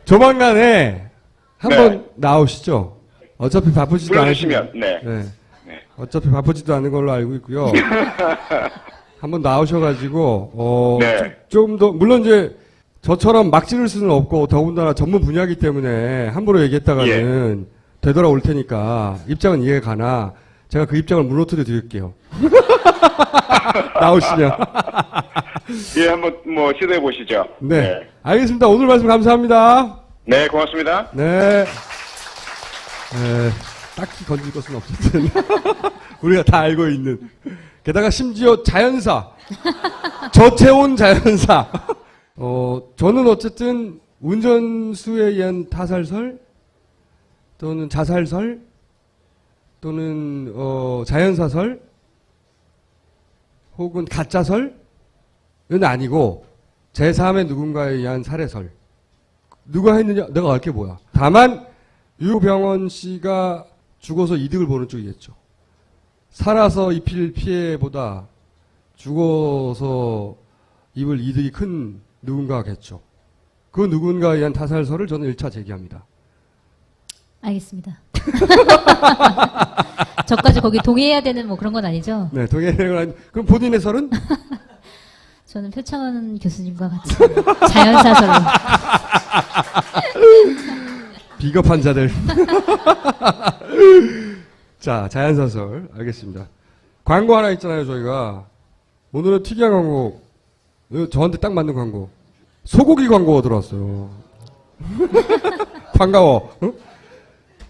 조만간에 한번 나오시죠. 어차피 바쁘지도 불러주시면, 네. 어차피 바쁘지도 않은 걸로 알고 있고요. 한번 나오셔가지고, 네. 좀 더, 물론 이제 저처럼 막 지를 수는 없고, 더군다나 전문 분야이기 때문에 함부로 얘기했다가는 되돌아올 테니까, 입장은 이해가 가나, 제가 그 입장을 무너뜨려 드릴게요. 나오시면. 예, 한번 시도해 보시죠. 네. 알겠습니다. 오늘 말씀 감사합니다. 네, 고맙습니다. 네. 딱히 건질 것은 없었든. 우리가 다 알고 있는. 게다가 심지어 자연사. 저체온 자연사. 저는 어쨌든 운전수에 의한 타살설 또는 자살설 또는 자연사설 혹은 가짜설은 아니고 제3의 누군가에 의한 살해설. 누가 했느냐? 내가 알 게 뭐야. 다만 유병원 씨가 죽어서 이득을 보는 쪽이겠죠. 살아서 입힐 피해보다 죽어서 입을 이득이 큰 누군가겠죠. 그 누군가에 의한 타살설을 저는 1차 제기합니다. 알겠습니다. 저까지 거기 동의해야 되는 뭐 그런 건 아니죠? 네, 동의하는 건 그럼 본인의 설은? 저는 표창원 교수님과 같이 자연사설로. 비겁한 자들. 자, 자연사설. 알겠습니다. 광고 하나 있잖아요, 저희가. 오늘은 특이한 광고. 저한테 딱 맞는 광고. 소고기 광고가 들어왔어요. 반가워. 응?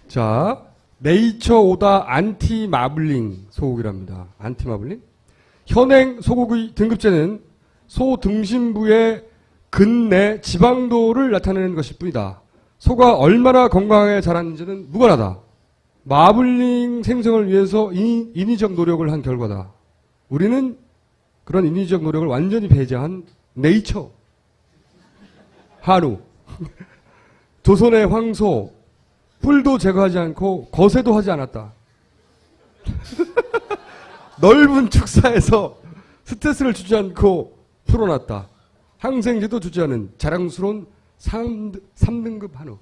자, 네이처 오다 안티 마블링 소고기랍니다. 안티 마블링? 현행 소고기 등급제는 소 등심부의 근내 지방도를 나타내는 것일 뿐이다. 소가 얼마나 건강하게 자랐는지는 무관하다. 마블링 생성을 위해서 인위적 노력을 한 결과다. 우리는 그런 인위적 노력을 완전히 배제한 네이처, 한우, 조선의 황소, 뿔도 제거하지 않고 거세도 하지 않았다. 넓은 축사에서 스트레스를 주지 않고 풀어놨다. 항생제도 주지 않은 자랑스러운 3등급 한우.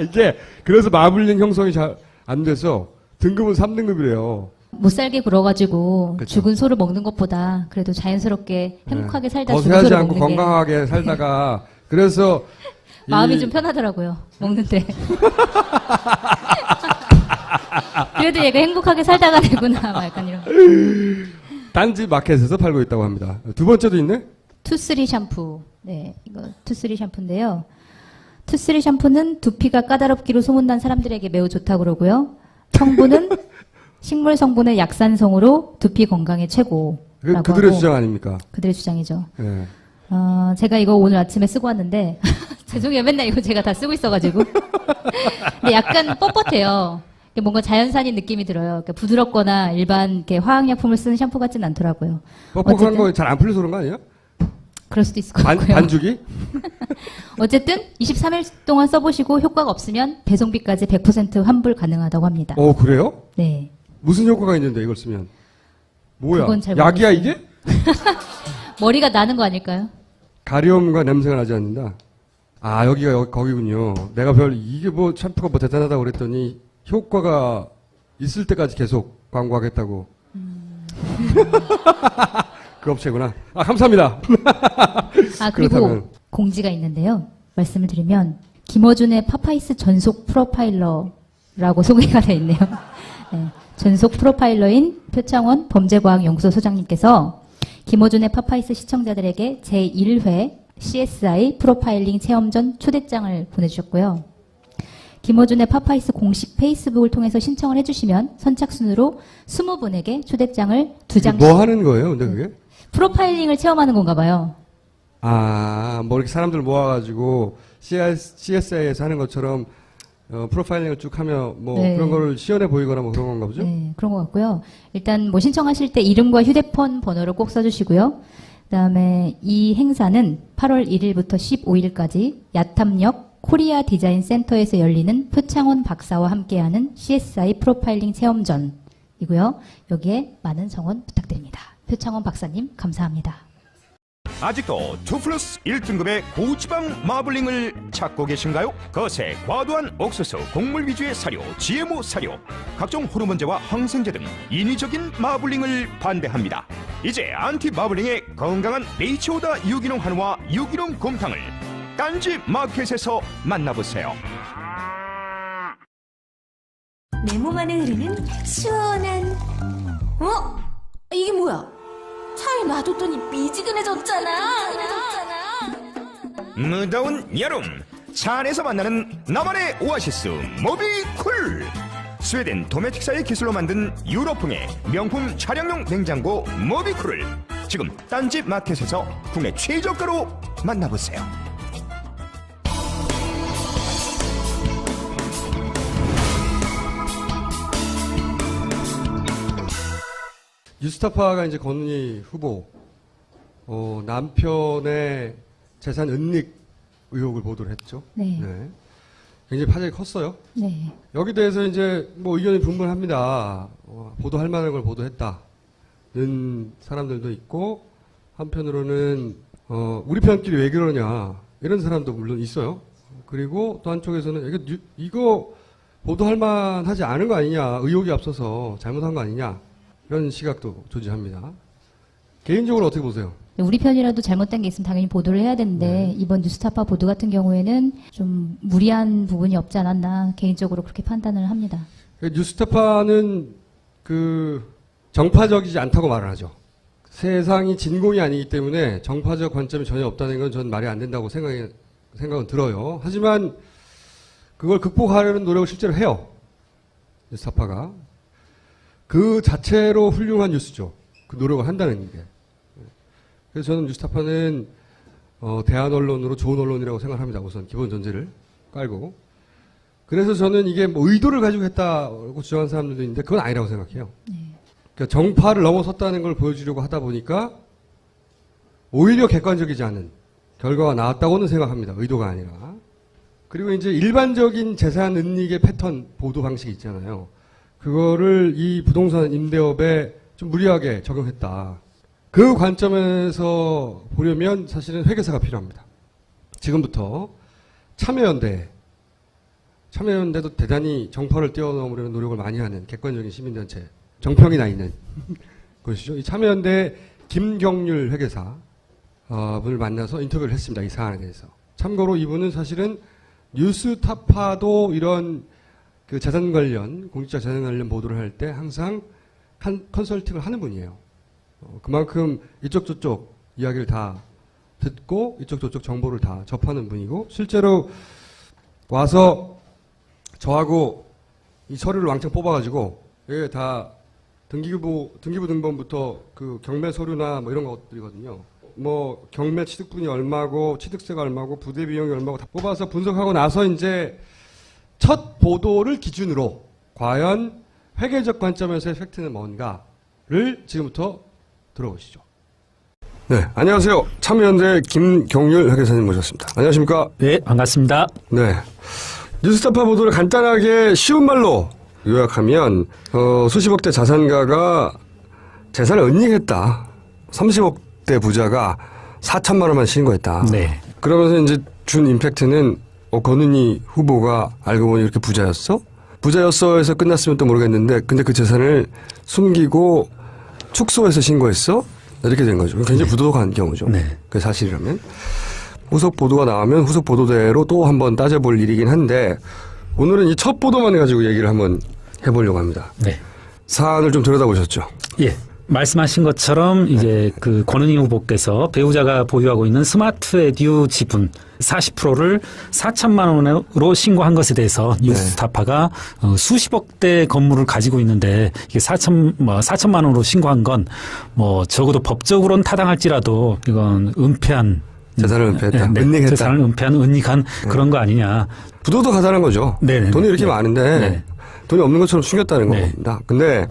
이게 그래서 마블링 형성이 잘 안 돼서 등급은 3등급이래요. 못 살게 굴어가지고 그쵸. 죽은 소를 먹는 것보다 그래도 자연스럽게 행복하게 살다 죽은 거세하지 소를 않고 먹는 게 건강하게 살다가 그래서 마음이 좀 편하더라고요. 먹는데. 그래도 얘가 행복하게 살다가 되구나. 막 약간 이런. 딴지 마켓에서 팔고 있다고 합니다. 두 번째도 있네? 투쓰리 샴푸. 네, 이거 투쓰리 샴푸인데요. 투쓰리 샴푸는 두피가 까다롭기로 소문난 사람들에게 매우 좋다고 그러고요. 성분은 식물 성분의 약산성으로 두피 건강에 최고라고 그들의 하고. 주장 아닙니까? 그들의 주장이죠. 네. 제가 이거 오늘 아침에 쓰고 왔는데 죄송해요. 맨날 이거 제가 다 쓰고 있어가지고. 근데 약간 뻣뻣해요. 뭔가 자연산인 느낌이 들어요. 그러니까 부드럽거나 일반 이렇게 화학약품을 쓰는 샴푸 같진 않더라고요. 뻑뻑한 어쨌든 거 잘 안 풀려서 그런 거 아니에요? 그럴 수도 있을 것 같고요. 반죽이? 어쨌든 23일 동안 써보시고 효과가 없으면 배송비까지 100% 환불 가능하다고 합니다. 그래요? 네. 무슨 효과가 있는데 이걸 쓰면? 뭐야? 그건 잘 약이야 모르겠어요. 이게? 머리가 나는 거 아닐까요? 가려움과 냄새가 나지 않는다. 아 여기가 거기군요. 내가 이게 뭐 샴푸가 뭐 대단하다고 그랬더니 효과가 있을 때까지 계속 광고하겠다고. 그 업체구나. 아 감사합니다. 그리고 그렇다면. 공지가 있는데요. 말씀을 드리면 김어준의 파파이스 전속 프로파일러라고 소개가 되어 있네요. 네, 전속 프로파일러인 표창원 범죄과학연구소 소장님께서 김어준의 파파이스 시청자들에게 제1회 CSI 프로파일링 체험전 초대장을 보내주셨고요. 김어준의 파파이스 공식 페이스북을 통해서 신청을 해주시면 선착순으로 20분에게 초대장을 2장씩. 뭐 하는 거예요? 근데 그게? 프로파일링을 체험하는 건가 봐요. 뭐 이렇게 사람들 모아가지고 CSI에서 하는 것처럼 프로파일링을 쭉 하며 뭐 네. 그런 거를 시연해 보이거나 뭐 그런 건가 보죠? 네, 그런 것 같고요. 일단 뭐 신청하실 때 이름과 휴대폰 번호를 꼭 써주시고요. 그다음에 이 행사는 8월 1일부터 15일까지 야탐역 코리아 디자인 센터에서 열리는 표창원 박사와 함께하는 CSI 프로파일링 체험전이고요. 여기에 많은 정원 부탁드립니다. 표창원 박사님 감사합니다. 아직도 2+1등급의 고지방 마블링을 찾고 계신가요? 거세, 과도한 옥수수, 곡물 위주의 사료, GMO 사료, 각종 호르몬제와 항생제 등 인위적인 마블링을 반대합니다. 이제 안티 마블링의 건강한 네이처오다 유기농 한우와 유기농 곰탕을 딴지 마켓에서 만나보세요. 내 몸 안에 흐르는 시원한 이게 뭐야? 차에 놔뒀더니 미지근해졌잖아. 무더운 여름 차 안에서 만나는 나만의 오아시스 모비쿨. 스웨덴 도메틱사의 기술로 만든 유럽풍의 명품 차량용 냉장고 모비쿨을 지금 딴지 마켓에서 국내 최저가로 만나보세요. 뉴스타파가 이제 권은희 후보 남편의 재산 은닉 의혹을 보도를 했죠. 네. 굉장히 파장이 컸어요. 네. 여기 대해서 이제 뭐 의견이 분분합니다. 보도할 만한 걸 보도했다는 사람들도 있고 한편으로는 우리 편끼리 왜 그러냐 이런 사람도 물론 있어요. 그리고 또 한쪽에서는 이거 보도할 만하지 않은 거 아니냐, 의혹이 앞서서 잘못한 거 아니냐 이런 시각도 존재합니다. 개인적으로 어떻게 보세요? 우리 편이라도 잘못된 게 있으면 당연히 보도를 해야 되는데 이번 뉴스타파 보도 같은 경우에는 좀 무리한 부분이 없지 않았나 개인적으로 그렇게 판단을 합니다. 뉴스타파는 정파적이지 않다고 말을 하죠. 세상이 진공이 아니기 때문에 정파적 관점이 전혀 없다는 건 저는 말이 안 된다고 생각은 들어요. 하지만 그걸 극복하려는 노력을 실제로 해요. 뉴스타파가. 그 자체로 훌륭한 뉴스죠. 그 노력을 한다는 게. 그래서 저는 뉴스타파는 대한 언론으로 좋은 언론이라고 생각합니다. 우선 기본 전제를 깔고. 그래서 저는 이게 뭐 의도를 가지고 했다고 주장하는 사람들도 있는데 그건 아니라고 생각해요. 그러니까 정파를 넘어섰다는 걸 보여주려고 하다 보니까 오히려 객관적이지 않은 결과가 나왔다고는 생각합니다. 의도가 아니라. 그리고 이제 일반적인 재산 은닉의 패턴 보도 방식이 있잖아요. 그거를 이 부동산 임대업에 좀 무리하게 적용했다. 그 관점에서 보려면 사실은 회계사가 필요합니다. 지금부터 참여연대도 대단히 정파를 뛰어넘으려는 노력을 많이 하는 객관적인 시민단체, 정평이 나 있는 것이죠. 이 참여연대 김경률 회계사 분을 만나서 인터뷰를 했습니다. 이 사안에 대해서. 참고로 이분은 사실은 뉴스타파도 이런 그 재산 관련, 공직자 재산 관련 보도를 할 때 항상 컨설팅을 하는 분이에요. 그만큼 이쪽 저쪽 이야기를 다 듣고 이쪽 저쪽 정보를 다 접하는 분이고 실제로 와서 저하고 이 서류를 왕창 뽑아가지고 이게 다 등기부 등본부터 그 경매 서류나 뭐 이런 것들이거든요. 뭐 경매 취득분이 얼마고 취득세가 얼마고 부대 비용이 얼마고 다 뽑아서 분석하고 나서 이제 첫 보도를 기준으로 과연 회계적 관점에서의 팩트는 뭔가를 지금부터 들어보시죠. 네, 안녕하세요. 참여연대 김경률 회계사님 모셨습니다. 안녕하십니까? 네, 반갑습니다. 네, 뉴스타파 보도를 간단하게 쉬운 말로 요약하면 수십억대 자산가가 재산을 은닉했다. 30억대 부자가 4천만 원만 신고했다. 네. 그러면서 이제 준 임팩트는 권은희 후보가 알고 보니 이렇게 부자였어? 부자였어 해서 끝났으면 또 모르겠는데 근데 그 재산을 숨기고 축소해서 신고했어? 이렇게 된 거죠. 굉장히 부도덕한 경우죠. 네. 그게 사실이라면. 후속 보도가 나오면 후속 보도대로 또 한번 따져볼 일이긴 한데 오늘은 이 첫 보도만 가지고 얘기를 한번 해보려고 합니다. 네. 사안을 좀 들여다보셨죠? 예. 말씀하신 것처럼 이제 그 권은희 후보께서 배우자가 보유하고 있는 스마트 에듀 지분 40%를 4천만 원으로 신고한 것에 대해서 뉴스타파가 수십억대 건물을 가지고 있는데 이게 4천만 원으로 신고한 건 뭐 적어도 법적으로는 타당할지라도 이건 은폐한 재산을 은폐했다. 네, 은닉했다. 재산을 은폐한 그런 거 아니냐. 부도덕하다는 거죠. 네네. 돈이 이렇게 많은데 네. 돈이 없는 것처럼 숨겼다는 겁니다. 근데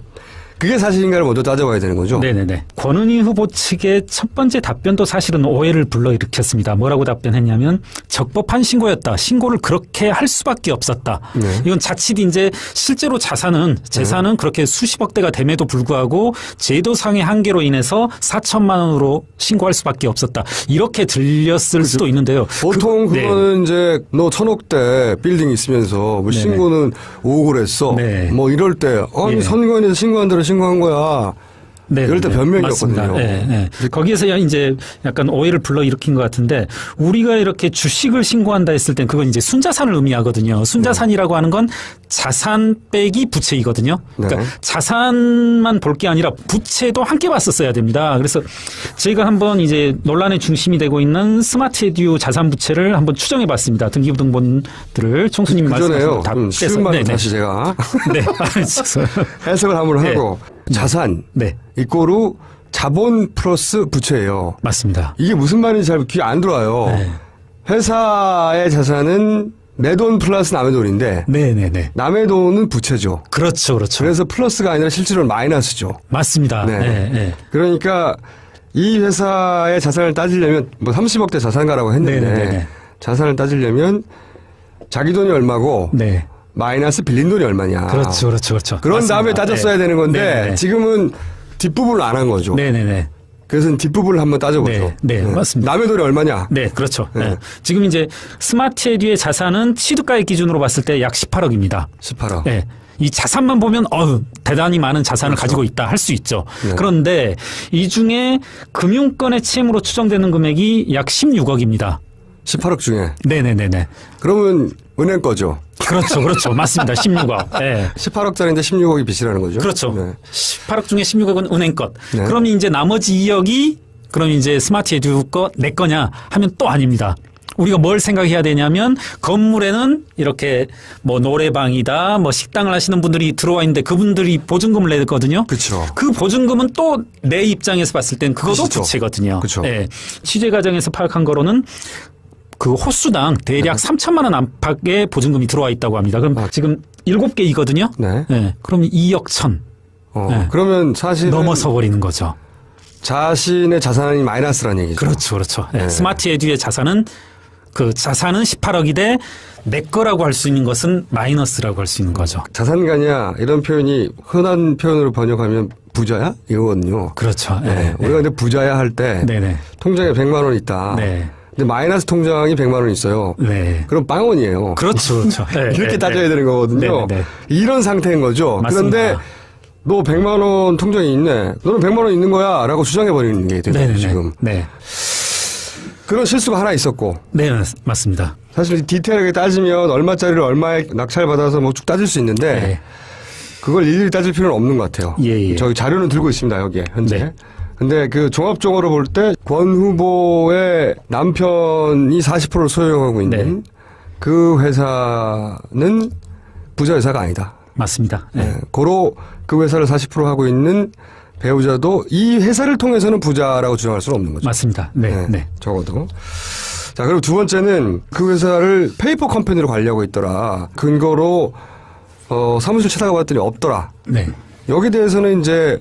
그게 사실인가를 먼저 따져봐야 되는 거죠. 네네네. 권은희 후보 측의 첫 번째 답변도 사실은 오해를 불러일으켰습니다. 뭐라고 답변했냐면 적법한 신고였다. 신고를 그렇게 할 수밖에 없었다. 네. 이건 자칫 이제 실제로 재산은 그렇게 수십억대가 됨에도 불구하고 제도상의 한계로 인해서 4천만 원으로 신고할 수밖에 없었다. 이렇게 들렸을 수도 있는데요. 보통 그거는 이제 너 1,000억대 빌딩 있으면서 뭐 신고는 5억을 했어. 네. 뭐 이럴 때 아니 선관위에서 신고한 대로 신고한 거야. 네, 이럴 때 변명이었거든요. 네, 네. 거기에서 이제 약간 오해를 불러일으킨 것 같은데 우리가 이렇게 주식을 신고한다 했을 땐 그건 이제 순자산을 의미하거든요. 순자산이라고 하는 건 자산 빼기 부채이거든요. 그러니까 자산만 볼 게 아니라 부채도 함께 봤었어야 됩니다. 그래서 저희가 한번 이제 논란의 중심이 되고 있는 스마트 에듀 자산 부채를 한번 추정해 봤습니다. 등기부 등본들을 총수님이 말씀하신 다 쉬운 말로 다시 제가 해석을 한번 하고 자산 이꼬르 자본 플러스 부채예요. 맞습니다. 이게 무슨 말인지 잘 귀에 안 들어와요. 네. 회사의 자산은 내 돈 플러스 남의 돈인데 네네네. 남의 돈은 부채죠. 그렇죠. 그래서 플러스가 아니라 실제로는 마이너스죠. 맞습니다. 그러니까 이 회사의 자산을 따지려면 뭐 30억대 자산가라고 했는데 자산을 따지려면 자기 돈이 얼마고 마이너스 빌린 돈이 얼마냐. 그렇죠. 그런 맞습니다. 다음에 따졌어야 되는 건데 지금은 뒷부분을 안 한 거죠. 그래서 뒷부분을 한번 따져보죠. 네, 맞습니다. 남의 돈이 얼마냐? 네, 그렇죠. 네. 네. 지금 이제 스마트에듀의 자산은 취득가액 기준으로 봤을 때 약 18억입니다. 18억. 네. 이 자산만 보면 대단히 많은 자산을 가지고 있다 할 수 있죠. 네. 그런데 이 중에 금융권의 채무로 추정되는 금액이 약 16억입니다. 18억 중에. 네네네네. 그러면 은행 거죠. 그렇죠. 맞습니다. 16억. 네. 18억짜리인데 16억이 빚이라는 거죠. 그렇죠. 네. 18억 중에 16억은 은행 것. 네. 그럼 이제 나머지 2억이 그럼 이제 스마트에듀 내 거냐 하면 또 아닙니다. 우리가 뭘 생각해야 되냐면 건물에는 이렇게 뭐 노래방이다 뭐 식당을 하시는 분들이 들어와 있는데 그분들이 보증금을 내거든요. 그렇죠. 그 보증금은 또 내 입장에서 봤을 땐 그것도 그렇죠. 부채거든요. 그렇죠. 네. 취재 과정에서 파악한 거로는 그 호수당 대략 3천만 원 안팎의 보증금이 들어와 있다고 합니다. 그럼 지금 7개이거든요. 네. 네. 그럼 2억 천. 네. 그러면 사실 넘어서 버리는 거죠. 자신의 자산이 마이너스라는 얘기죠. 그렇죠. 네. 네. 스마트에듀의 자산은 그 자산은 18억이되 내 거라고 할 수 있는 것은 마이너스라고 할 수 있는 거죠. 자산가냐 이런 표현이 흔한 표현으로 번역하면 부자야 이거거든요. 그렇죠. 네. 우리가 근데 부자야 할 때 통장에 100만 원 있다. 네. 근데 마이너스 통장이 100만 원 있어요. 네. 그럼 빵원이에요. 그렇죠. 네. 이렇게 따져야 되는 거거든요. 이런 상태인 거죠. 맞습니다. 그런데 너 100만 원 통장이 있네. 너는 100만 원 있는 거야 라고 주장해버리는 게 되죠. 지금. 네. 그런 실수가 하나 있었고. 네, 맞습니다. 사실 디테일하게 따지면 얼마짜리를 얼마에 낙찰받아서 뭐 쭉 따질 수 있는데 그걸 일일이 따질 필요는 없는 것 같아요. 저기 자료는 들고 있습니다. 여기에 현재. 근데 그 종합적으로 볼 때 권 후보의 남편이 40%를 소유하고 있는 그 회사는 부자 회사가 아니다. 맞습니다. 고로 그 회사를 40% 하고 있는 배우자도 이 회사를 통해서는 부자라고 주장할 수는 없는 거죠. 맞습니다. 네. 적어도. 자, 그리고 두 번째는 그 회사를 페이퍼 컴퍼니로 관리하고 있더라. 근거로 사무실 찾아가 봤더니 없더라. 네. 여기 대해서는 이제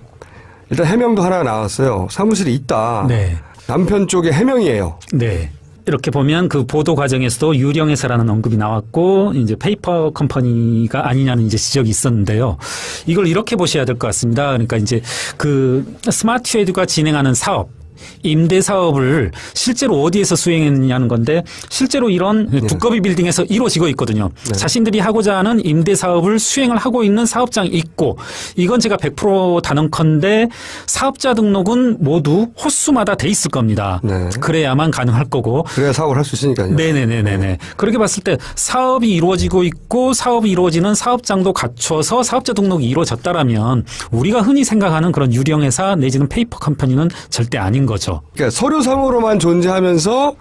일단 해명도 하나 나왔어요. 사무실이 있다. 네. 남편 쪽의 해명이에요. 네. 이렇게 보면 그 보도 과정에서도 유령회사라는 언급이 나왔고 이제 페이퍼 컴퍼니가 아니냐는 이제 지적이 있었는데요. 이걸 이렇게 보셔야 될 것 같습니다. 그러니까 이제 그 스마트에듀가 진행하는 사업 임대 사업을 실제로 어디에서 수행했느냐는 건데 실제로 이런 두꺼비 빌딩에서 이루어지고 있거든요. 자신들이 하고자 하는 임대 사업을 수행을 하고 있는 사업장이 있고 이건 제가 100% 단언컨대 사업자 등록은 모두 호수마다 돼 있을 겁니다. 그래야만 가능할 거고. 그래야 사업을 할 수 있으니까요. 네네네네. 그렇게 봤을 때 사업이 이루어지고 있고 사업이 이루어지는 사업장도 갖춰서 사업자 등록이 이루어졌다라면 우리가 흔히 생각하는 그런 유령회사 내지는 페이퍼 컴퍼니는 절대 아닌 거죠. 그러니까 서류상으로만 존재하면서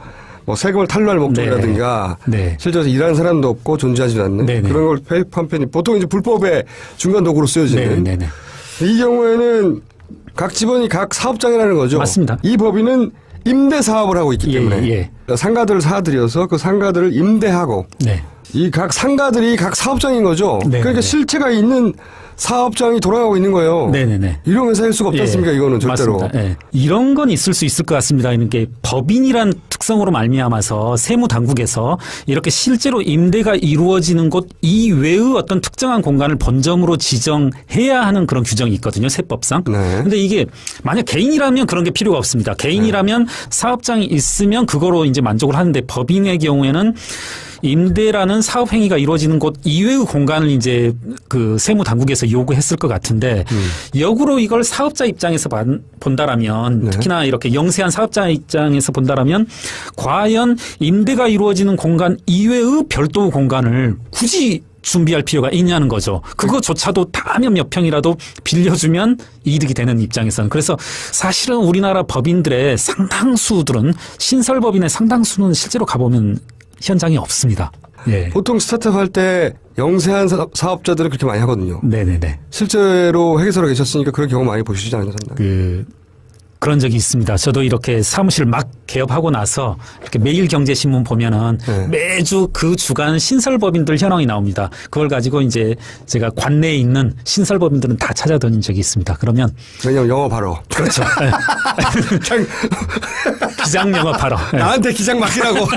뭐 세금을 탈루할 목적이라든가 실제로 일하는 사람도 없고 존재하지도 않는 그런 걸 페이퍼 컴퍼니 보통 이제 불법의 중간 도구로 쓰여지는 이 경우에는 각 집안이 각 사업장이라는 거죠. 맞습니다. 이 법인은 임대 사업을 하고 있기 때문에 상가들을 사들여서 그 상가들을 임대하고 이 각 상가들이 각 사업장인 거죠. 그러니까 실체가 있는 사업장이 돌아가고 있는 거예요. 네네네. 이런 회사일 수가 없지 않습니까? 이거는 절대로. 맞습니다. 이런 건 있을 수 있을 것 같습니다. 이게 법인이란 특성으로 말미암아서 세무당국에서 이렇게 실제로 임대가 이루어지는 곳 이외의 어떤 특정한 공간을 본점으로 지정해야 하는 그런 규정이 있거든요. 세법상. 근데 이게 만약 개인이라면 그런 게 필요가 없습니다. 개인이라면 사업장이 있으면 그거로 이제 만족을 하는데 법인의 경우에는 임대라는 사업 행위가 이루어지는 곳 이외의 공간을 이제 그 세무 당국에서 요구했을 것 같은데 역으로 이걸 사업자 입장에서 본다라면 특히나 이렇게 영세한 사업자 입장에서 본다라면 과연 임대가 이루어지는 공간 이외의 별도 공간을 굳이 준비할 필요가 있냐는 거죠. 그거조차도 다면 몇 평이라도 빌려주면 이득이 되는 입장에서는. 그래서 사실은 우리나라 법인들의 상당수들은 신설법인의 상당수는 실제로 가보면 현장이 없습니다. 보통 스타트업 할 때 영세한 사업자들은 그렇게 많이 하거든요. 네네네. 실제로 회계사로 계셨으니까 그런 경우 많이 보시지 않으셨나요? 그런 적이 있습니다. 저도 이렇게 사무실 막 개업하고 나서 이렇게 매일경제신문 보면은 매주 그 주간 신설법인들 현황이 나옵니다. 그걸 가지고 이제 제가 관내에 있는 신설법인들은 다 찾아다닌 적이 있습니다. 그러면 왜냐면 영업하러. 그렇죠. 기장 영업하러. 나한테 기장 맡기라고.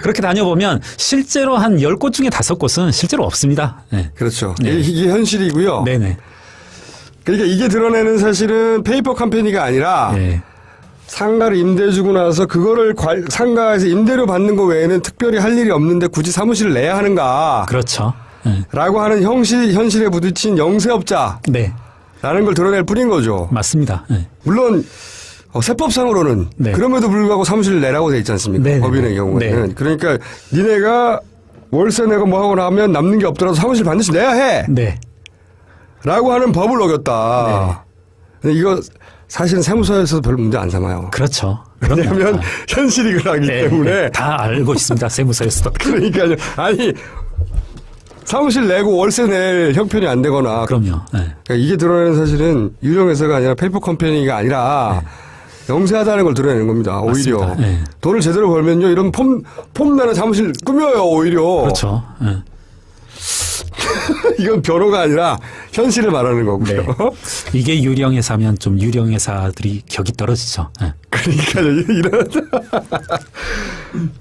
그렇게 다녀보면 실제로 한 10곳 중에 5곳은 실제로 없습니다. 그렇죠. 이게 현실이고요. 네네. 그러니까 이게 드러내는 사실은 페이퍼 컴퍼니가 아니라 예. 상가를 임대 주고 나서 그거를 상가에서 임대료 받는 거 외에는 특별히 할 일이 없는데 굳이 사무실을 내야 하는가. 그렇죠. 예. 라고 하는 현실에 부딪힌 영세업자라는 네. 걸 드러낼 뿐인 거죠. 맞습니다. 예. 물론 세법상으로는 네. 그럼에도 불구하고 사무실을 내라고 돼 있지 않습니까? 네, 네, 법인의 네. 경우에는. 네. 그러니까 니네가 월세 내고 뭐 하고 나면 남는 게 없더라도 사무실 반드시 내야 해. 네. 라고 하는 법을 어겼다. 근데 이거 사실은 세무서에서도 별로 문제 안 삼아요. 그렇죠. 왜냐하면 현실이 그러기 네, 때문에. 네. 다 알고 있습니다. 세무서에서도. 그러니까요. 아니 사무실 내고 월세 낼 형편이 안 되거나. 그럼요. 네. 그러니까 이게 드러내는 사실은 유령회사가 아니라 페이퍼 컴퍼니가 아니라 영세하다는 걸 드러내는 겁니다. 오히려. 맞습니다. 네. 돈을 제대로 벌면요. 이런 폼나는 사무실 꾸며요. 오히려. 그렇죠. 네. 이건 변호가 아니라 현실을 말하는 거고요. 네. 이게 유령회사면 좀 유령회사들이 격이 떨어지죠. 네. 그러니까요.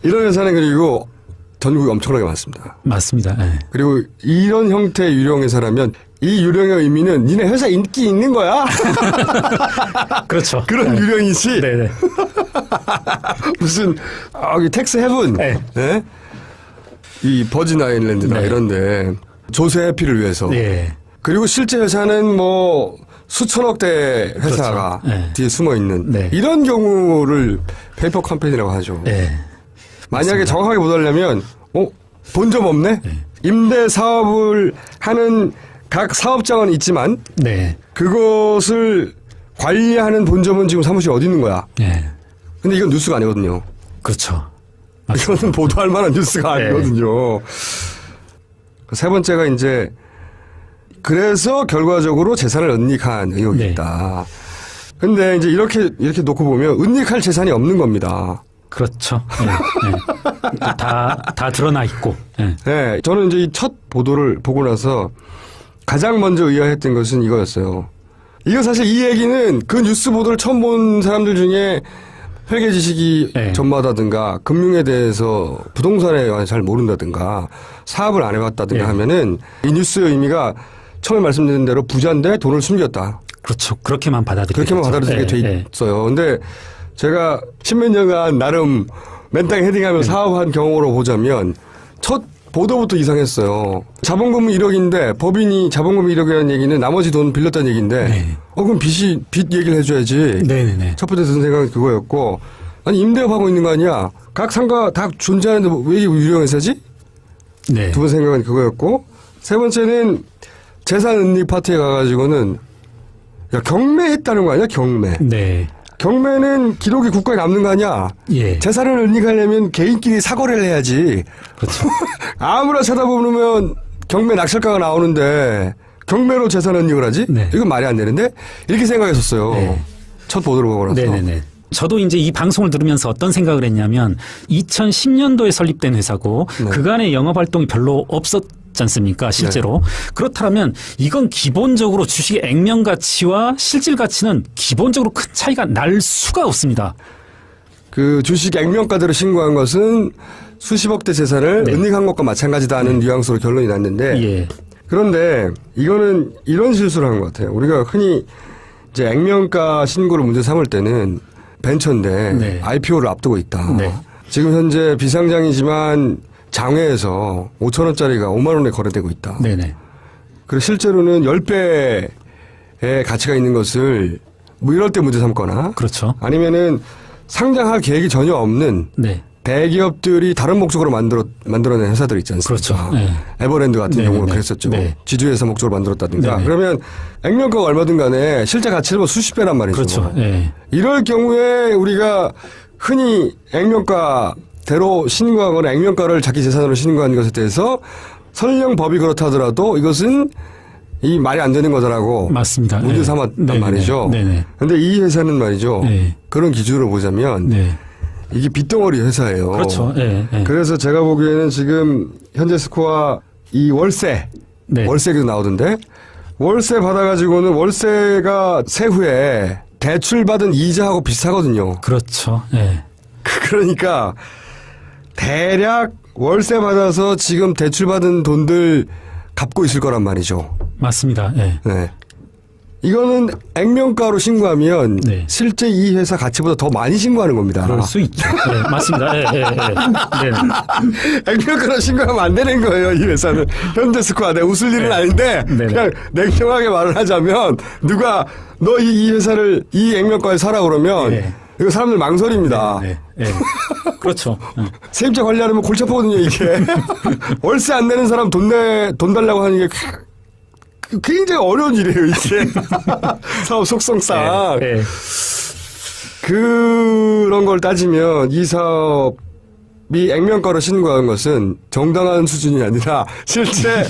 이런 회사는 그리고 전국에 엄청나게 많습니다. 맞습니다. 네. 그리고 이런 형태의 유령회사라면 이 유령의 의미는 니네 회사 인기 있는 거야? 그렇죠. 그런 네. 유령이지. 네네. 무슨 텍스 헤븐. 네. 네? 이 버진 아일랜드나 네. 이런데 조세 회피를 위해서. 네. 그리고 실제 회사는 뭐 수천억대 회사가 그렇죠. 네. 뒤에 숨어 있는 네. 이런 경우를 페이퍼 컴퍼니라고 하죠. 네. 만약에 맞습니다. 정확하게 못 하려면 본점 없네. 네. 임대 사업을 하는 각 사업장은 있지만 네. 그것을 관리하는 본점은 지금 사무실이 어디 있는 거야. 네. 근데 이건 뉴스가 아니거든요. 그렇죠. 이거는 보도할 만한 뉴스가 네. 아니거든요. 세 번째가 이제 그래서 결과적으로 재산을 은닉한 의혹이 네. 있다. 근데 이제 이렇게 놓고 보면 은닉할 재산이 없는 겁니다. 그렇죠. 네. 네. 다 드러나 있고. 네. 네, 저는 이제 이 첫 보도를 보고 나서 가장 먼저 의아했던 것은 이거였어요. 이거 사실 이 얘기는 그 뉴스 보도를 처음 본 사람들 중에 회계 지식이 네. 전무하다든가 금융에 대해서 부동산에 대해서 잘 모른다든가 사업을 안 해봤다든가 네. 하면은 이 뉴스의 의미가 처음에 말씀드린 대로 부자인데 돈을 숨겼다. 그렇죠. 그렇게만 받아들이게 그렇게만 받아들이게 돼 있어요. 근데 제가 십몇 년간 나름 맨땅에 헤딩하며 사업한 경험으로 보자면 첫 보도부터 이상했어요. 자본금은 1억인데 법인이 자본금 1억이라는 얘기는 나머지 돈 빌렸다는 얘기인데 네. 그럼 빚 얘기를 해줘야지. 네네네. 첫 번째 든 생각은 그거였고 아니 임대업하고 있는 거 아니야. 각 상가 다 존재하는데 왜 이게 유령회사지? 네. 두 번째 생각은 그거였고 세 번째는 재산 은닉 파트에 가가지고는 야 경매했다는 거 아니야 경매. 네. 경매는 기록이 국가에 남는 거 아니야? 예. 재산을 은닉하려면 개인끼리 사거래를 해야지. 그렇죠. 아무나 찾아보면 경매 낙찰가가 나오는데 경매로 재산 은닉을 하지? 네. 이건 말이 안 되는데 이렇게 생각했었어요. 네. 첫 보도를 보고 나서. 네네네. 저도 이제 이 방송을 들으면서 어떤 생각을 했냐면 2010년도에 설립된 회사고 네. 그간의 영업 활동이 별로 없었지 않습니까? 실제로. 그렇다면 이건 기본적으로 주식의 액면 가치와 실질 가치는 기본적으로 큰 차이가 날 수가 없습니다. 그 주식 액면가대로 신고한 것은 수십억대 재산을 네. 은닉한 것과 마찬가지다는 뉘앙스로 결론이 났는데 예. 그런데 이거는 이런 실수를 한 것 같아요. 우리가 흔히 이제 액면가 신고를 문제 삼을 때는 벤처인데 네. IPO를 앞두고 있다. 네. 지금 현재 비상장이지만 장외에서 5,000원짜리가 5만 원에 거래되고 있다. 네네. 그리고 실제로는 10배의 가치가 있는 것을 뭐 이럴 때 문제 삼거나 그렇죠. 아니면은 상장할 계획이 전혀 없는 네. 대기업들이 다른 목적으로 만들어낸 회사들 있지 않습니까? 그렇죠. 네. 에버랜드 같은 네, 경우는 네. 그랬었죠. 네. 지주회사 목적으로 만들었다든가. 네, 네. 그러면 액면가가 얼마든 간에 실제 가치를 뭐 수십 배란 말이죠. 그렇죠. 네. 이럴 경우에 우리가 흔히 액면가대로 신고하거나 액면가를 자기 재산으로 신고하는 것에 대해서 설령 법이 그렇다 하더라도 이것은 이 말이 안 되는 거다라고 맞습니다. 문제 네. 삼았단 네네. 말이죠. 네네. 그런데 이 회사는 말이죠. 네. 그런 기준으로 보자면 네. 이게 빚덩어리 회사예요. 그렇죠. 네. 네. 그래서 제가 보기에는 지금 현재 스코어 이 월세, 네. 월세도 나오던데 월세 받아가지고는 월세가 세후에 대출받은 이자하고 비슷하거든요. 그렇죠. 네. 그러니까 대략 월세 받아서 지금 대출받은 돈들 갚고 있을 거란 말이죠. 맞습니다. 네. 네. 이거는 액면가로 신고하면 네. 실제 이 회사 가치보다 더 많이 신고하는 겁니다. 그럴 수 있죠. 네, 맞습니다. 네, 네, 네. 네. 액면가로 신고하면 안 되는 거예요. 이 회사는 현대스코아 내 웃을 일은 아닌데 네. 그냥 냉정하게 말을 하자면 누가 너 이 회사를 이 액면가에 사라 그러면 네. 이거 사람들 망설입니다. 네, 네. 그렇죠. 세입자 관리하려면 골치 아프거든요, 이게. 월세 안 내는 사람 돈 달라고 하는 게 굉장히 어려운 일이에요, 이게. 사업 속성상. 네, 네. 그런 걸 따지면 이 사업이 액면가로 신고한 것은 정당한 수준이 아니라 실제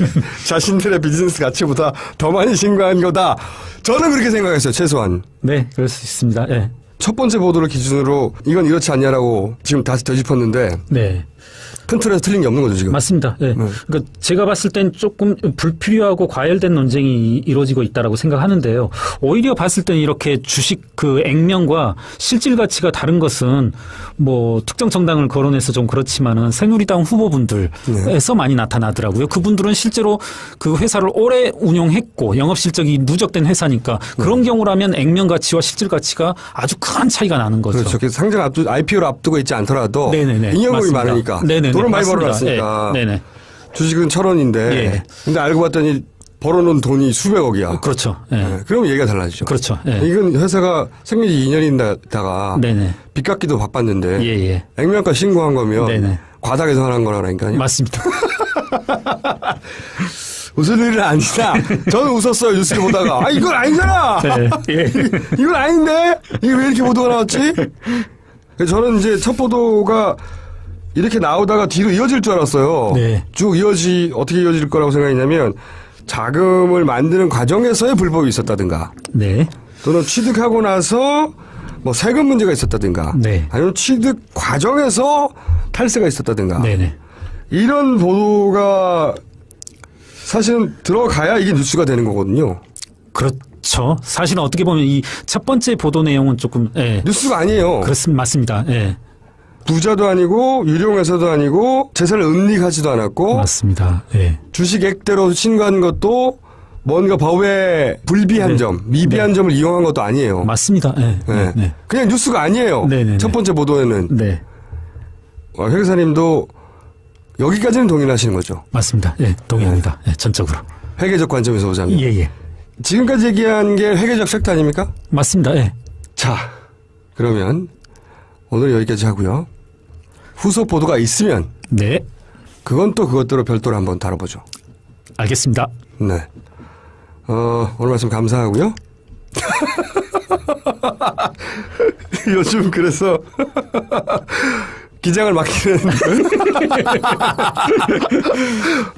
자신들의 비즈니스 가치보다 더 많이 신고한 거다. 저는 그렇게 생각했어요, 최소한. 네, 그럴 수 있습니다. 네. 첫 번째 보도를 기준으로 이건 이렇지 않냐라고 지금 다시 되짚었는데 네. 큰 틀에서 틀린 게 없는 거죠, 지금. 맞습니다. 네. 그러니까 제가 봤을 땐 조금 불필요하고 과열된 논쟁이 이루어지고 있다라고 생각하는데요. 오히려 봤을 땐 이렇게 주식 그 액면과 실질 가치가 다른 것은 뭐 특정 정당을 거론해서 좀 그렇지만은 새누리당 후보분들에서 많이 나타나더라고요. 그분들은 실제로 그 회사를 오래 운용했고 영업 실적이 누적된 회사니까 그런 경우라면 액면 가치와 실질 가치가 아주 큰 차이가 나는 거죠. 그렇죠. 그래서 상장 IPO를 앞두고 있지 않더라도 네네네. 잉여금이 맞습니다. 많으니까 네네네. 돈을 많이 맞습니다. 벌어놨으니까 네네. 주식은 1,000원인데 예. 근데 알고 봤더니 벌어놓은 돈이 수백억이야. 그렇죠. 예. 네. 그러면 얘기가 달라지죠. 그렇죠. 예. 이건 회사가 생리지 2년인다가 네네. 빚 갚기도 바빴는데 예. 액면가 신고한 거면 네네. 과다 계산한 거라니까요. 맞습니다. 웃을 일은 아니다. 저는 웃었어요, 뉴스를 보다가. 아, 이건 아니잖아! 네. 예. 이건 아닌데? 이게 왜 이렇게 보도가 나왔지? 저는 이제 첫 보도가 이렇게 나오다가 뒤로 이어질 줄 알았어요. 네. 쭉 어떻게 이어질 거라고 생각했냐면, 자금을 만드는 과정에서의 불법이 있었다든가. 네. 또는 취득하고 나서 뭐 세금 문제가 있었다든가. 네. 아니면 취득 과정에서 탈세가 있었다든가. 네네. 이런 보도가 사실은 들어가야 이게 뉴스가 되는 거거든요. 그렇죠. 사실은 어떻게 보면 이 첫 번째 보도 내용은 조금 예. 뉴스가 아니에요. 그렇습니다. 맞습니다. 예. 부자도 아니고 유료회사도 아니고 재산을 은닉하지도 않았고 맞습니다. 예. 주식액대로 신고한 것도 뭔가 법에 불비한 네. 점, 미비한 점을 이용한 것도 아니에요. 맞습니다. 예. 네. 네. 그냥 뉴스가 아니에요. 네네네. 첫 번째 보도에는. 네. 회계사님도 여기까지는 동의하시는 거죠. 맞습니다. 예. 동의합니다. 예. 전적으로. 회계적 관점에서 보자면. 예. 지금까지 얘기한 게 회계적 섹터 아닙니까? 맞습니다. 예. 자, 그러면 오늘 여기까지 하고요. 후속 보도가 있으면 네. 그건 또 그것대로 별도로 한번 다뤄보죠. 알겠습니다. 네. 오늘 말씀 감사하고요. 요즘 그래서 기장을 맡기는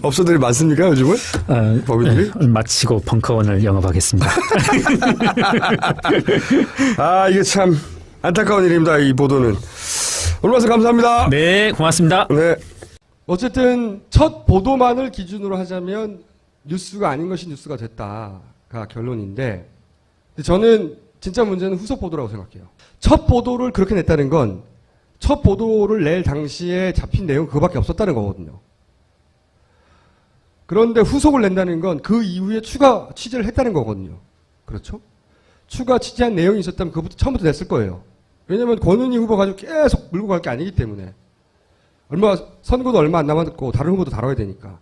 업소들이 많습니까, 요즘은? 법인들이? 네. 마치고 벙커원을 영업하겠습니다. 아, 이게 참 안타까운 일입니다, 이 보도는. 오늘 말씀 감사합니다. 네, 고맙습니다. 네. 어쨌든 첫 보도만을 기준으로 하자면 뉴스가 아닌 것이 뉴스가 됐다가 결론인데, 저는 진짜 문제는 후속 보도라고 생각해요. 첫 보도를 그렇게 냈다는 건 첫 보도를 낼 당시에 잡힌 내용 그거밖에 없었다는 거거든요. 그런데 후속을 낸다는 건 그 이후에 추가 취재를 했다는 거거든요. 그렇죠? 추가 취재한 내용이 있었다면 그것부터 처음부터 냈을 거예요. 왜냐하면 권은희 후보 가지고 계속 물고 갈 게 아니기 때문에. 선거도 얼마 안 남았고 다른 후보도 다뤄야 되니까.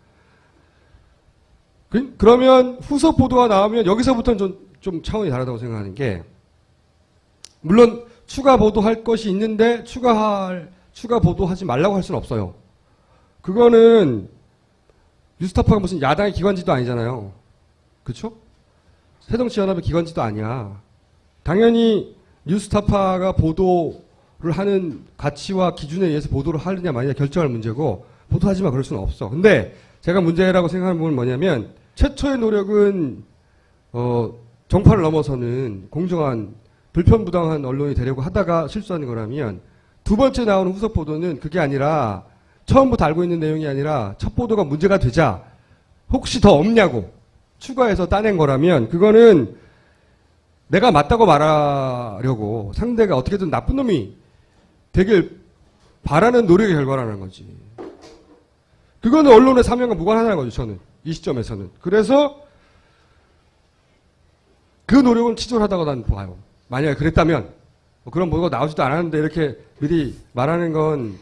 그러면 후속 보도가 나오면 여기서부터는 좀 차원이 다르다고 생각하는 게, 물론 추가 보도할 것이 있는데 추가 보도하지 말라고 할 수는 없어요. 그거는 뉴스타파가 무슨 야당의 기관지도 아니잖아요. 그렇죠? 새정치연합의 기관지도 아니야. 당연히 뉴스타파가 보도를 하는 가치와 기준에 의해서 보도를 하느냐 마느냐 결정할 문제고, 보도하지 마 그럴 수는 없어. 근데 제가 문제라고 생각하는 부분은 뭐냐면, 최초의 노력은 정파를 넘어서는 공정한 불편부당한 언론이 되려고 하다가 실수하는 거라면, 두 번째 나오는 후속 보도는 그게 아니라 처음부터 알고 있는 내용이 아니라 첫 보도가 문제가 되자 혹시 더 없냐고 추가해서 따낸 거라면, 그거는 내가 맞다고 말하려고 상대가 어떻게든 나쁜 놈이 되길 바라는 노력의 결과라는 거지. 그거는 언론의 사명과 무관하다는 거죠, 저는. 이 시점에서는. 그래서 그 노력은 치졸하다고 난 봐요. 만약에 그랬다면 그런 보도가 나오지도 않았는데 이렇게 미리 말하는 건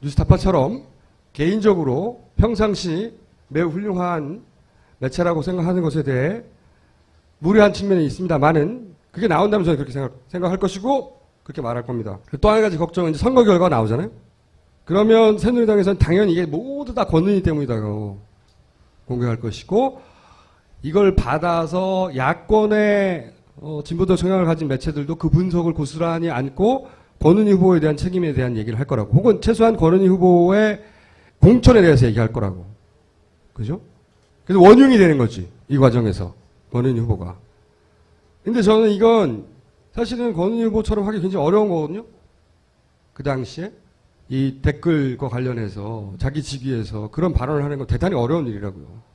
뉴스타파처럼 개인적으로 평상시 매우 훌륭한 매체라고 생각하는 것에 대해 무례한 측면이 있습니다만은 그게 나온다면 저는 그렇게 생각할 것이고 그렇게 말할 겁니다. 또 한 가지 걱정은 이제 선거 결과가 나오잖아요. 그러면 새누리당에서는 당연히 이게 모두 다 권은희 때문이다고 공개할 것이고 이걸 받아서 야권의 진보적 성향을 가진 매체들도 그 분석을 고스란히 안고 권은희 후보에 대한 책임에 대한 얘기를 할 거라고 혹은 최소한 권은희 후보의 공천에 대해서 얘기할 거라고. 그죠? 그래서 원흉이 되는 거지. 이 과정에서 권은희 후보가. 근데 저는 이건 사실은 권은희 후보처럼 하기 굉장히 어려운 거거든요. 그 당시에 이 댓글과 관련해서 자기 직위에서 그런 발언을 하는 건 대단히 어려운 일이라고요.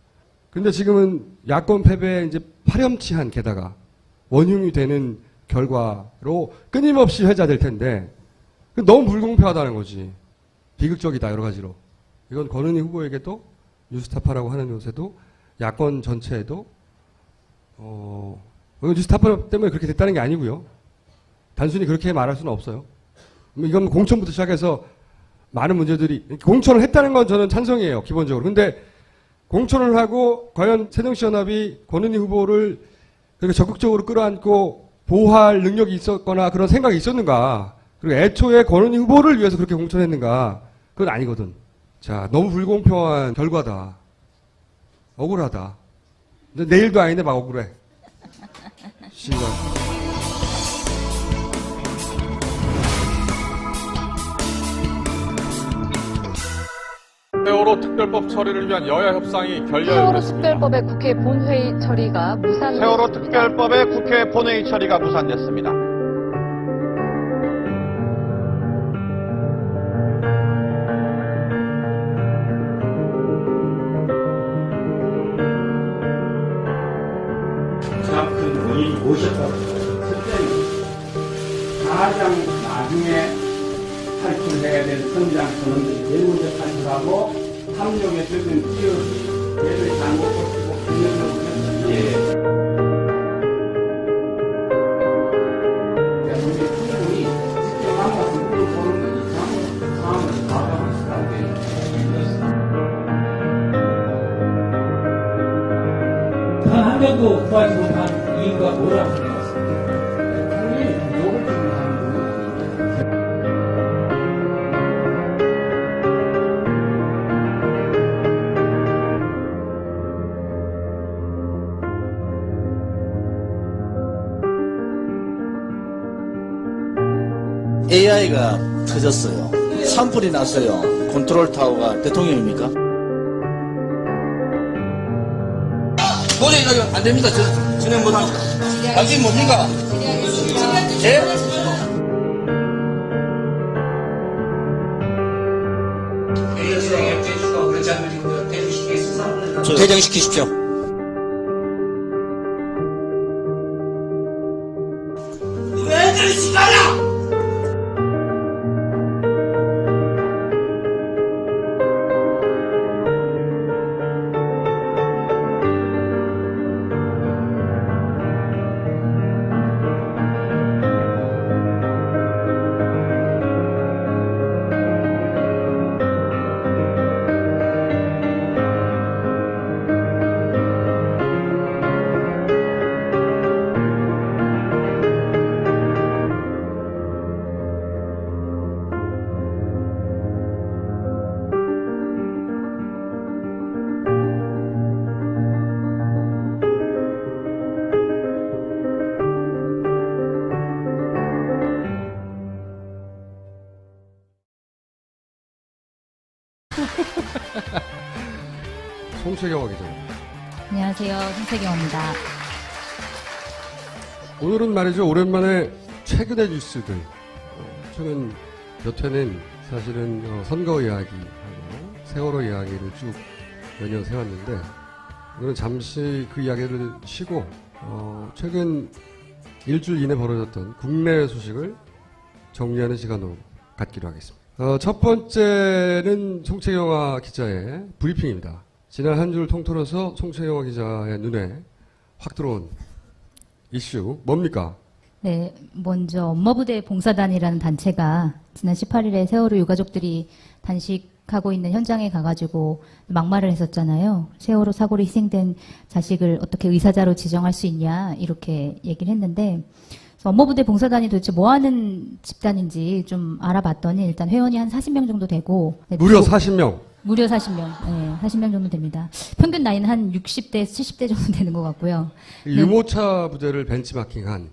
근데 지금은 야권 패배에 이제 파렴치한 게다가 원흉이 되는 결과로 끊임없이 회자될 텐데 너무 불공평하다는 거지. 비극적이다 여러 가지로. 이건 권은희 후보에게도 뉴스타파라고 하는 곳에도 야권 전체에도 뉴스타파 때문에 그렇게 됐다는 게 아니고요. 단순히 그렇게 말할 수는 없어요. 이건 공천부터 시작해서 많은 문제들이 공천을 했다는 건 저는 찬성이에요. 기본적으로. 근데 공천을 하고 과연 새정치연합이 권은희 후보를 그렇게 적극적으로 끌어안고 보호할 능력이 있었거나 그런 생각이 있었는가. 그리고 애초에 권은희 후보를 위해서 그렇게 공천했는가. 그건 아니거든. 자, 너무 불공평한 결과다. 억울하다. 근데 내일도 아닌데 막 억울해. 씨발. 세월호 특별법 처리를 위한 여야 협상이 세월호 결렬됐습니다. 특별법의 국회 본회의 처리가 무산됐습니다. 세월호 특별법의 국회 본회의 처리가 무산됐습니다. 가장 큰 원인이 무엇이었다고 첫째는 가장 나중에 탈출해야 될 성장 선언들이 내부적 탈출하고 함정에 들은 기업이 얘를 잘못 버티고 국면을 우리가 우리 충분히 직접 만나서 물어보는 이상 상황을 파악하고 있다는 게 단 한 명도 구하지 못한 이유가 뭐라고 생각하십니까? 국민이 욕을 주는 AI가 터졌어요. 산불이 났어요. 컨트롤 타워가 대통령입니까? 도저히 이거 안 됩니다. 진행 못합니다. 당신 뭡니까? 예? 퇴장시키십시오. 왜들 시간이야! 송채경화 기자. 안녕하세요. 송채경화입니다. 오늘은 말이죠. 오랜만에 최근의 뉴스들. 최근 몇 회는 사실은 선거 이야기하고 세월호 이야기를 쭉 연이어 세웠는데 오늘은 잠시 그 이야기를 쉬고 최근 일주일 이내 벌어졌던 국내 소식을 정리하는 시간으로 갖기로 하겠습니다. 첫 번째는 송채경화 기자의 브리핑입니다. 지난 한 주를 통틀어서 송채경화 기자의 눈에 확 들어온 이슈 뭡니까? 네, 먼저 엄마부대 봉사단이라는 단체가 지난 18일에 세월호 유가족들이 단식하고 있는 현장에 가가지고 막말을 했었잖아요. 세월호 사고로 희생된 자식을 어떻게 의사자로 지정할 수 있냐 이렇게 얘기를 했는데, 그래서 엄마부대 봉사단이 도대체 뭐하는 집단인지 좀 알아봤더니 일단 회원이 한 40명 정도 되고, 네, 무려 40명. 무려 40명, 네, 40명 정도 됩니다. 평균 나이는 한 60대, 70대 정도 되는 것 같고요. 이 유모차 부대를 벤치마킹한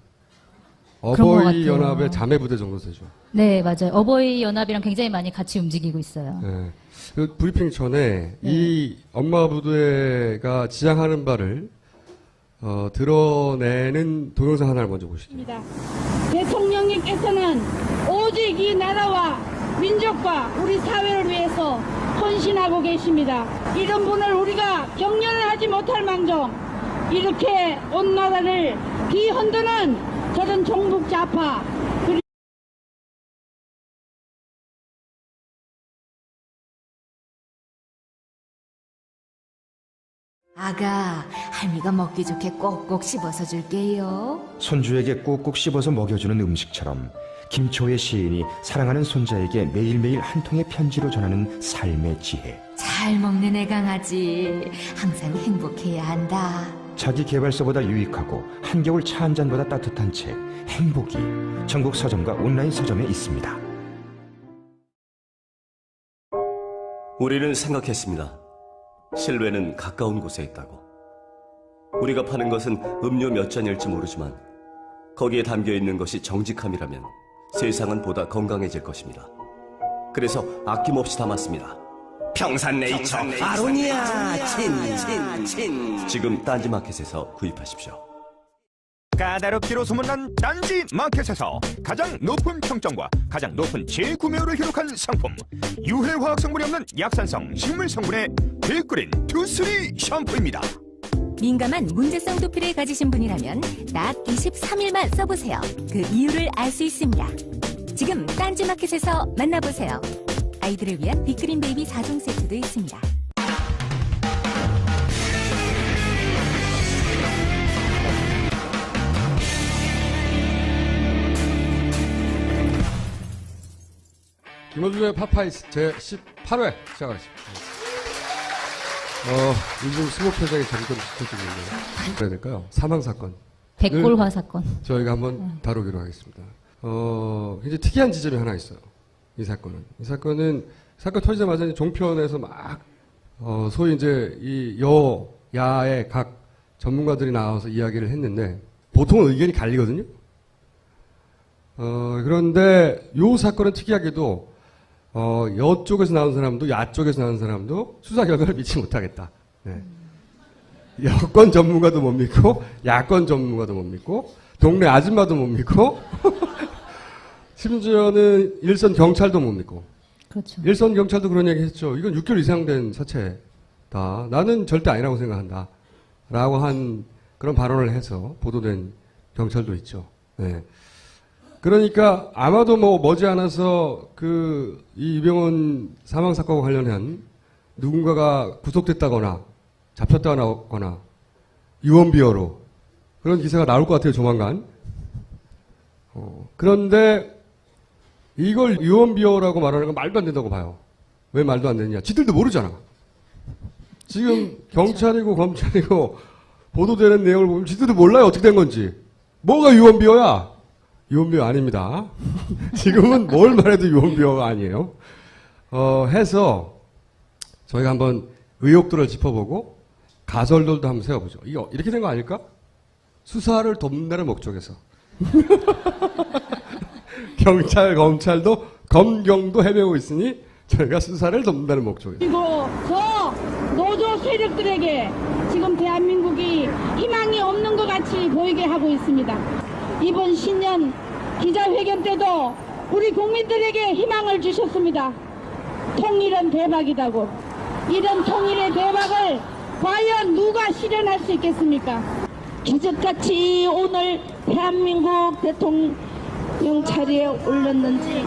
어버이 연합의 자매 부대 정도 되죠. 네, 맞아요. 어버이 연합이랑 굉장히 많이 같이 움직이고 있어요. 네. 그 브리핑 전에 이 엄마 부대가 지향하는 바를 드러내는 동영상 하나를 먼저 보시죠. 대통령님께서는 오직 이 나라와 민족과 우리 사회를 위해서 헌신하고 계십니다. 이런 분을 우리가 격려를 하지 못할 망정 이렇게 온 나라를 뒤흔드는 저런 종북 좌파 아가, 할미가 먹기 좋게 꼭꼭 씹어서 줄게요. 손주에게 꼭꼭 씹어서 먹여주는 음식처럼 김초의 시인이 사랑하는 손자에게 매일매일 한 통의 편지로 전하는 삶의 지혜. 잘 먹는 애강아지, 항상 행복해야 한다. 자기 개발서보다 유익하고 한겨울 차 한 잔보다 따뜻한 책 행복이 전국 서점과 온라인 서점에 있습니다. 우리는 생각했습니다. 실외는 가까운 곳에 있다고. 우리가 파는 것은 음료 몇 잔일지 모르지만 거기에 담겨 있는 것이 정직함이라면 세상은 보다 건강해질 것입니다. 그래서 아낌없이 담았습니다. 평산네이처 아로니아 친. 지금 딴지마켓에서 구입하십시오. 까다롭기로 소문난 딴지 마켓에서 가장 높은 평점과 가장 높은 재구매율을 기록한 상품, 유해화학 성분이 없는 약산성 식물 성분의 빅그린 투쓰리 샴푸입니다. 민감한 문제성 두피를 가지신 분이라면 딱 23일만 써보세요. 그 이유를 알 수 있습니다. 지금 딴지마켓에서 만나보세요. 아이들을 위한 빅그린 베이비 4종 세트도 있습니다. 김어준의 파파이스 제18회 시작하겠습니다. 요즘 스모표정이 점점 짙어지고 있네요. 그래야 될까요? 사망사건. 백골화 사건. 저희가 한번 다루기로 하겠습니다. 굉장히 특이한 지점이 하나 있어요. 이 사건은 사건 터지자마자 이제 종편에서 막, 소위 이제 이 여야의 각 전문가들이 나와서 이야기를 했는데, 보통은 의견이 갈리거든요? 그런데 요 사건은 특이하게도 여쪽에서 나온 사람도 야쪽에서 나온 사람도 수사 결과를 믿지 못하겠다. 네. 여권 전문가도 못 믿고 야권 전문가도 못 믿고 동네 아줌마도 못 믿고 심지어는 일선 경찰도 못 믿고. 그렇죠. 일선 경찰도 그런 얘기 했죠. 이건 6개월 이상 된 사체다. 나는 절대 아니라고 생각한다. 라고 한 그런 발언을 해서 보도된 경찰도 있죠. 네. 그러니까 아마도 머지않아서 이 이병헌 사망 사건과 관련한 누군가가 구속됐다거나 잡혔다거나 유언비어로 그런 기사가 나올 것 같아요, 조만간. 그런데 이걸 유언비어라고 말하는 건 말도 안 된다고 봐요. 왜 말도 안 되느냐? 지들도 모르잖아. 지금 경찰이고 검찰이고 보도되는 내용을 보면 지들도 몰라요, 어떻게 된 건지. 뭐가 유언비어야? 유언비어 아닙니다. 지금은 뭘 말해도 유언비어가 아니에요. 해서 저희가 한번 의혹들을 짚어보고 가설들도 한번 세워보죠. 이거 이렇게 된 거 아닐까? 수사를 돕는다는 목적에서. 경찰, 검찰도 검경도 헤매고 있으니 저희가 수사를 돕는다는 목적에서. 그리고 저 노조 세력들에게 지금 대한민국이 희망이 없는 것 같이 보이게 하고 있습니다. 이번 신년 기자회견 때도 우리 국민들에게 희망을 주셨습니다. 통일은 대박이다고. 이런 통일의 대박을 과연 누가 실현할 수 있겠습니까? 기적같이 오늘 대한민국 대통령 자리에 올렸는지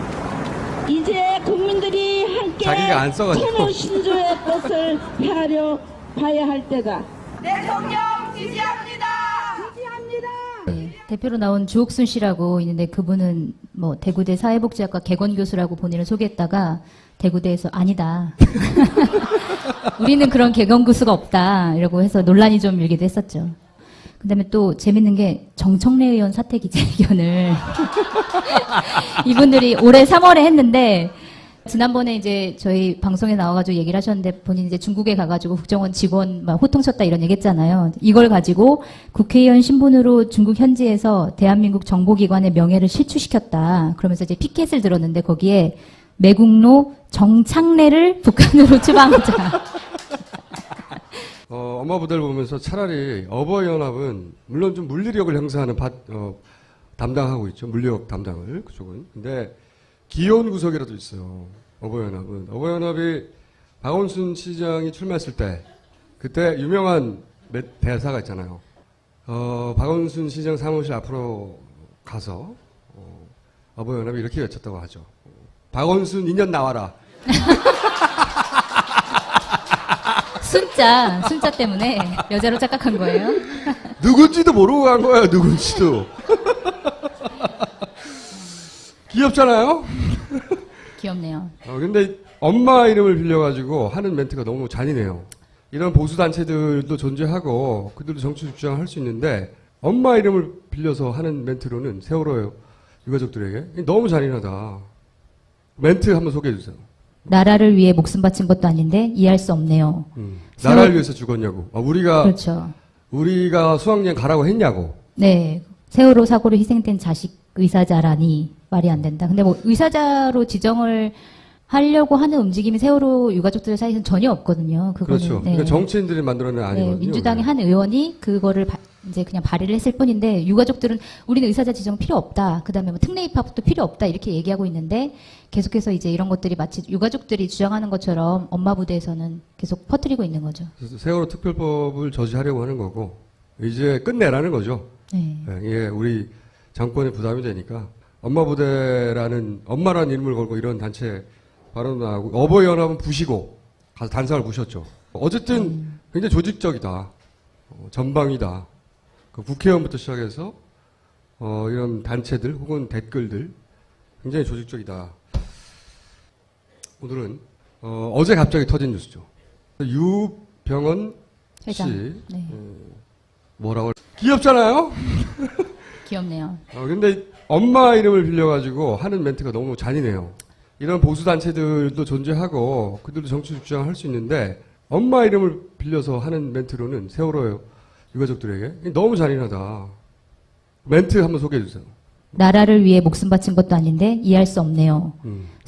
이제 국민들이 함께 천호신조의 것을 헤아려 봐야 할 때다. 대통령 지지합니다. 지지합니다. 네. 대표로 나온 주옥순 씨라고 있는데 그분은 뭐 대구대 사회복지학과 개건 교수라고 본인을 소개했다가 대구대에서 아니다. 우리는 그런 개건 교수가 없다. 이라고 해서 논란이 좀 일기도 했었죠. 그다음에 또 재밌는 게 정청래 의원 사퇴 기자회견을 이분들이 올해 3월에 했는데 지난번에 이제 저희 방송에 나와가지고 얘기를 하셨는데 본인이 이제 중국에 가가지고 국정원 직원 막 호통쳤다 이런 얘기 했잖아요. 이걸 가지고 국회의원 신분으로 중국 현지에서 대한민국 정보기관의 명예를 실추시켰다. 그러면서 이제 피켓을 들었는데 거기에 매국노 정창래를 북한으로 추방하자. 엄마 부대를 보면서 차라리 어버이연합은 물론 좀 물리력을 행사하는 담당하고 있죠. 물리력 담당을 그쪽은. 근데 기여운 구석이라도 있어요. 어버이연합은. 어버이연합이 박원순 시장이 출마했을 때 그때 유명한 대사가 있잖아요. 박원순 시장 사무실 앞으로 가서 어버이연합이 이렇게 외쳤다고 하죠. 박원순 인연 나와라. 순자 때문에 여자로 착각한 거예요. 누군지도 모르고 간 거예요. 누군지도. 귀엽잖아요? 귀엽네요. 근데 엄마 이름을 빌려가지고 하는 멘트가 너무 잔인해요. 이런 보수단체들도 존재하고 그들도 정치 주장을 할 수 있는데 엄마 이름을 빌려서 하는 멘트로는 세월호 유가족들에게 너무 잔인하다. 멘트 한번 소개해 주세요. 나라를 위해 목숨 바친 것도 아닌데 이해할 수 없네요. 나라를 위해서 죽었냐고. 그렇죠. 우리가 수학여행 가라고 했냐고. 네. 세월호 사고로 희생된 자식 의사자라니 말이 안 된다. 근데 뭐 의사자로 지정을 하려고 하는 움직임이 세월호 유가족들 사이에서는 전혀 없거든요. 그거는. 그렇죠. 네. 그러니까 정치인들이 만들어낸 아니거든요. 네, 민주당의 한 의원이 그거를 이제 그냥 발의를 했을 뿐인데 유가족들은 우리는 의사자 지정 필요 없다. 그다음에 뭐 특례 입학도 필요 없다. 이렇게 얘기하고 있는데 계속해서 이제 이런 것들이 마치 유가족들이 주장하는 것처럼 엄마 부대에서는 계속 퍼뜨리고 있는 거죠. 그래서 세월호 특별법을 저지하려고 하는 거고 이제 끝내라는 거죠. 네. 예, 우리 정권에 부담이 되니까 엄마 부대라는 엄마라는 이름을 걸고 이런 단체 발언도 나오고 어버이연합은 부시고 가서 단상을 부셨죠. 어쨌든 굉장히 조직적이다. 전방이다. 그 국회의원부터 시작해서 이런 단체들 혹은 댓글들 굉장히 조직적이다. 오늘은 어제 갑자기 터진 뉴스죠. 유병헌 회장. 씨 네. 뭐라고 귀엽잖아요. 귀엽네요. 근데 엄마 이름을 빌려가지고 하는 멘트가 너무 잔인해요. 이런 보수단체들도 존재하고 그들도 정치 주장을 할 수 있는데 엄마 이름을 빌려서 하는 멘트로는 세월호 유가족들에게 너무 잔인하다. 멘트 한번 소개해 주세요. 나라를 위해 목숨 바친 것도 아닌데 이해할 수 없네요.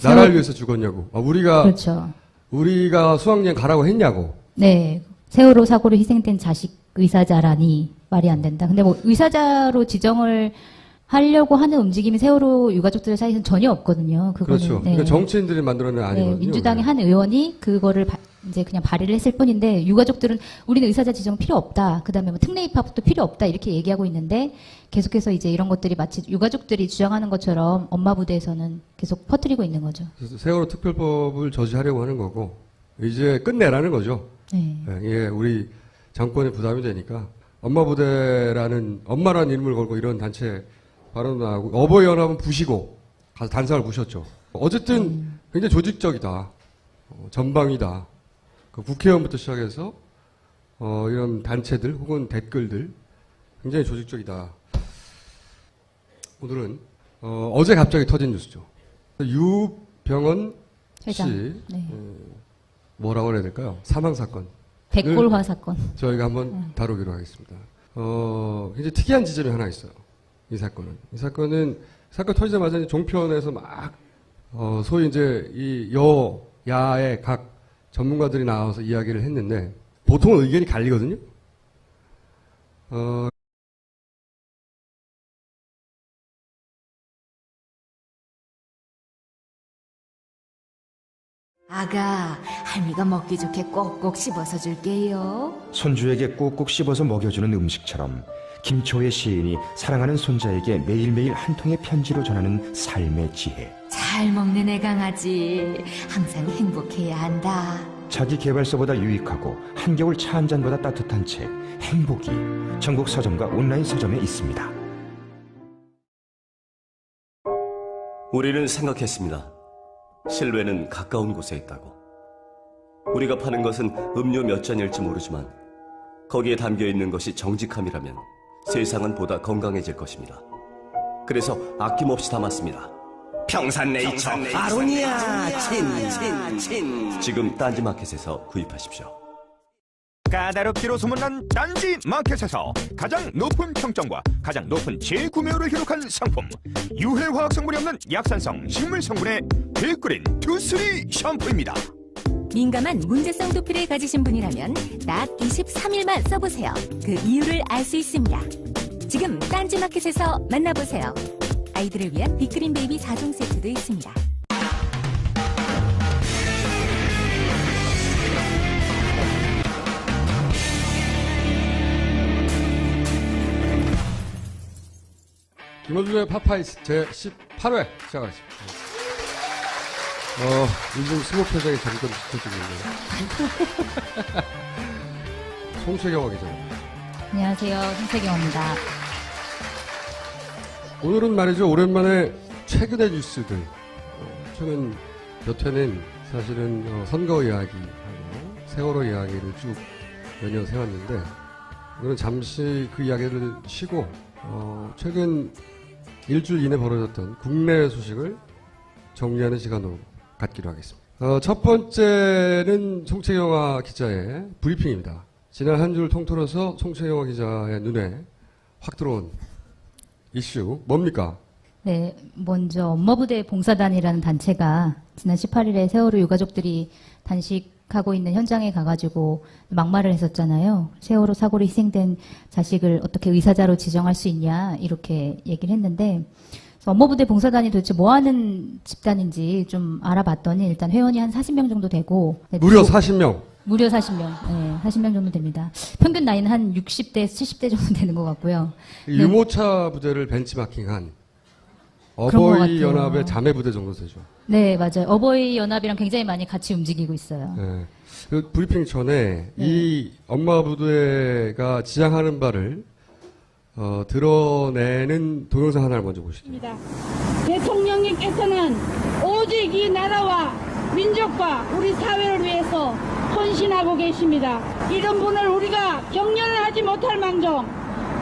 나라를 위해서 죽었냐고. 그렇죠. 우리가 수학여행 가라고 했냐고. 네. 세월호 사고로 희생된 자식 의사자라니 말이 안 된다. 근데 뭐 의사자로 지정을 하려고 하는 움직임이 세월호 유가족들 사이에서는 전혀 없거든요. 그거는. 그렇죠. 네. 그러니까 정치인들이 만들어낸 아니거든요. 네, 민주당의 한 의원이 그거를 이제 그냥 발의를 했을 뿐인데 유가족들은 우리는 의사자 지정 필요 없다. 그다음에 뭐 특례 입학도 필요 없다. 이렇게 얘기하고 있는데 계속해서 이제 이런 것들이 마치 유가족들이 주장하는 것처럼 엄마 부대에서는 계속 퍼뜨리고 있는 거죠. 그래서 세월호 특별법을 저지하려고 하는 거고 이제 끝내라는 거죠. 네. 예, 우리 정권에 부담이 되니까 엄마 부대라는 엄마라는 이름을 걸고 이런 단체 발언도 나오고 어버이연합은 부시고 가서 단상을 부셨죠. 어쨌든 굉장히 조직적이다. 전방이다. 그 국회의원부터 시작해서 이런 단체들 혹은 댓글들 굉장히 조직적이다. 오늘은 어제 갑자기 터진 뉴스죠. 유병헌 회장. 씨 네. 뭐라고 해야 될까요? 사망 사건. 백골화 사건. 저희가 한번 다루기로 하겠습니다. 굉장히 특이한 지점이 하나 있어요. 이 사건 터지자마자 종편에서 막 소위 이제 이 여야의 각 전문가들이 나와서 이야기를 했는데 보통은 의견이 갈리거든요. 아가, 할미가 먹기 좋게 꼭꼭 씹어서 줄게요. 손주에게 꼭꼭 씹어서 먹여주는 음식처럼 김초의 시인이 사랑하는 손자에게 매일매일 한 통의 편지로 전하는 삶의 지혜. 잘 먹는 애강아지, 항상 행복해야 한다. 자기 개발서보다 유익하고 한겨울 차 한 잔보다 따뜻한 책 행복이 전국 서점과 온라인 서점에 있습니다. 우리는 생각했습니다. 실외는 가까운 곳에 있다고. 우리가 파는 것은 음료 몇 잔일지 모르지만 거기에 담겨 있는 것이 정직함이라면 세상은 보다 건강해질 것입니다. 그래서 아낌없이 담았습니다. 평산네이처 아로니아 친. 지금 딴지마켓에서 구입하십시오. 까다롭기로 소문난 딴지 마켓에서 가장 높은 평점과 가장 높은 재구매율을 기록한 상품, 유해화학 성분이 없는 약산성 식물 성분의 빅그린 투쓰리 샴푸입니다. 민감한 문제성 두피를 가지신 분이라면 딱 23일만 써보세요. 그 이유를 알 수 있습니다. 지금 딴지마켓에서 만나보세요. 아이들을 위한 빅그린 베이비 4종 세트도 있습니다. 김어준의 파파이스 제18회 시작하겠습니다. 요즘 스모 표정이 점점 짙어지고 있네요. 송채경화 기자. 안녕하세요. 송채경화입니다. 오늘은 말이죠. 오랜만에 최근의 뉴스들. 최근 몇 회는 사실은 선거 이야기하고 세월호 이야기를 쭉 연이어 세웠는데 오늘은 잠시 그 이야기를 쉬고 최근 일주일 이내 벌어졌던 국내 소식을 정리하는 시간으로 갖기로 하겠습니다. 첫 번째는 송채경화 기자의 브리핑입니다. 지난 한 주를 통틀어서 송채경화 기자의 눈에 확 들어온 이슈 뭡니까? 네, 먼저 엄마부대 봉사단이라는 단체가 지난 18일에 세월호 유가족들이 단식하고 있는 현장에 가가지고 막말을 했었잖아요. 세월호 사고로 희생된 자식을 어떻게 의사자로 지정할 수 있냐 이렇게 얘기를 했는데 엄마부대 봉사단이 도대체 뭐하는 집단인지 좀 알아봤더니 일단 회원이 한 40명 정도 되고 무려 40명? 무려 40명. 네, 40명 정도 됩니다. 평균 나이는 한 60대, 70대 정도 되는 것 같고요. 유모차 부대를 벤치마킹한 어버이 연합의 자매 부대 정도 되죠. 네, 맞아요. 어버이 연합이랑 굉장히 많이 같이 움직이고 있어요. 네. 그 브리핑 전에 이 엄마 부대가 지향하는 바를 드러내는 동영상 하나를 먼저 보시죠. 대통령님께서는 오직 이 나라와 민족과 우리 사회를 위해서 헌신하고 계십니다. 이런 분을 우리가 격려를 하지 못할 망정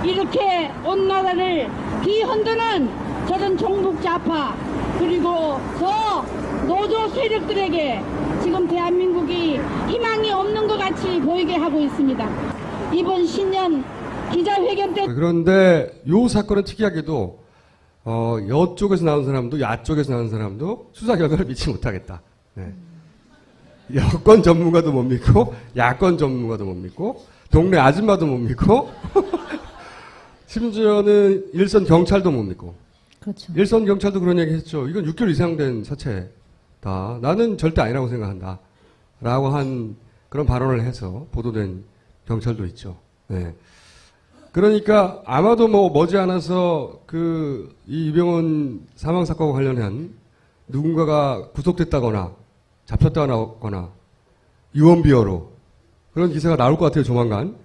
이렇게 온 나라를 뒤흔드는 저런 종북 좌파 그리고 저 노조 세력들에게 지금 대한민국이 희망이 없는 것 같이 보이게 하고 있습니다. 이번 신년 기자회견 때 그런데 요 사건은 특이하게도 여쪽에서 나온 사람도 야쪽에서 나온 사람도 수사 결과를 믿지 못하겠다. 네. 여권 전문가도 못 믿고 야권 전문가도 못 믿고 동네 아줌마도 못 믿고 심지어는 일선 경찰도 못 믿고 그렇죠. 일선 경찰도 그런 얘기 했죠. 이건 6개월 이상 된 사체다. 나는 절대 아니라고 생각한다. 라고 한 그런 발언을 해서 보도된 경찰도 있죠. 네. 그러니까 아마도 머지않아서 이 이병헌 사망 사건과 관련한 누군가가 구속됐다거나 잡혔다거나 유언비어로 그런 기사가 나올 것 같아요, 조만간.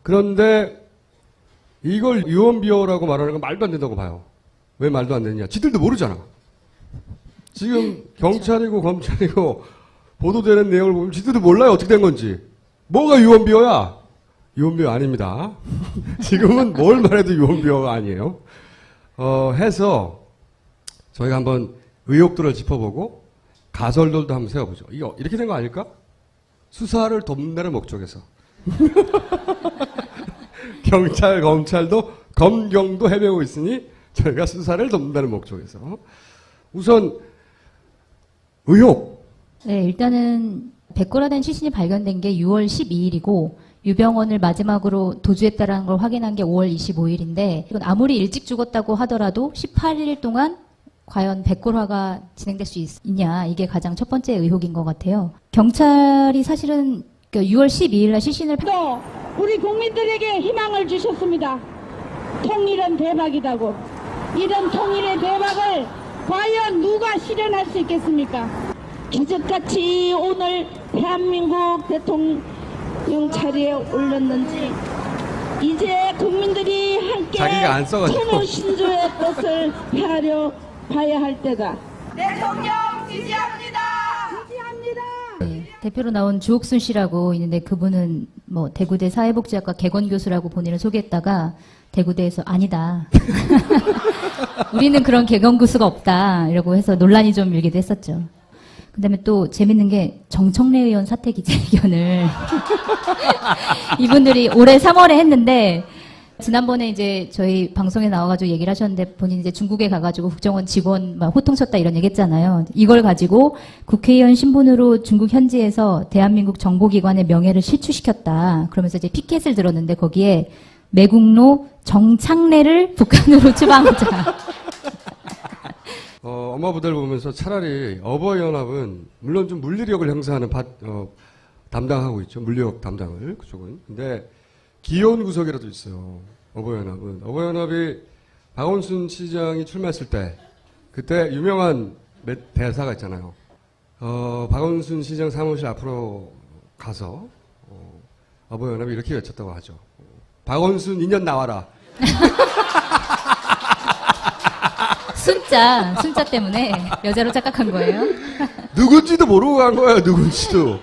그런데 이걸 유언비어라고 말하는 건 말도 안 된다고 봐요. 왜 말도 안 되느냐? 지들도 모르잖아. 지금 경찰이고 검찰이고 보도되는 내용을 보면 지들도 몰라요, 어떻게 된 건지. 뭐가 유언비어야? 유언비어 아닙니다. 지금은 뭘 말해도 유언비어가 아니에요. 해서 저희가 한번 의혹들을 짚어보고 가설들도 한번 세워보죠. 이거 이렇게 된 거 아닐까? 수사를 돕는다는 목적에서. 경찰, 검찰도 검경도 헤매고 있으니 저희가 수사를 돕는다는 목적에서. 우선 의혹. 네, 일단은 백골화된 시신이 발견된 게 6월 12일이고 유병헌을 마지막으로 도주했다는 걸 확인한 게 5월 25일인데 이건 아무리 일찍 죽었다고 하더라도 18일 동안 과연 백골화가 진행될 수 있냐 이게 가장 첫 번째 의혹인 것 같아요. 경찰이 사실은 6월 12일 날 시신을 또 우리 국민들에게 희망을 주셨습니다. 통일은 대박이다고. 이런 통일의 대박을 과연 누가 실현할 수 있겠습니까? 기적같이 오늘 대한민국 대통령 자리에 올렸는지 이제 국민들이 함께 자기가 안 써가지고. 천호 신조의 뜻을 헤아려 봐야 할 때다. 대통령 지지합니다. 네, 대표로 나온 주옥순 씨라고 있는데 그분은 뭐 대구대 사회복지학과 개건 교수라고 본인을 소개했다가 대구대에서 아니다. 우리는 그런 개건 교수가 없다. 이라고 해서 논란이 좀 일기도 했었죠. 그다음에 또 재밌는 게 정청래 의원 사퇴 기자회견을 이분들이 올해 3월에 했는데 지난번에 이제 저희 방송에 나와가지고 얘기를 하셨는데 본인 이제 중국에 가가지고 국정원 직원 막 호통쳤다 이런 얘기 했잖아요. 이걸 가지고 국회의원 신분으로 중국 현지에서 대한민국 정보기관의 명예를 실추시켰다. 그러면서 이제 피켓을 들었는데 거기에 매국노 정창래를 북한으로 추방하자. 엄마 부대를 보면서 차라리 어버이연합은 물론 좀 물리력을 행사하는 담당하고 있죠. 물리력 담당을 그쪽은. 근데 기여운 구석이라도 있어요. 어버이연합은. 어버이연합이 박원순 시장이 출마했을 때 그때 유명한 대사가 있잖아요. 박원순 시장 사무실 앞으로 가서 어버이연합이 이렇게 외쳤다고 하죠. 박원순 2년 나와라. 순자 때문에 여자로 착각한 거예요. 누군지도 모르고 간 거예요. 누군지도.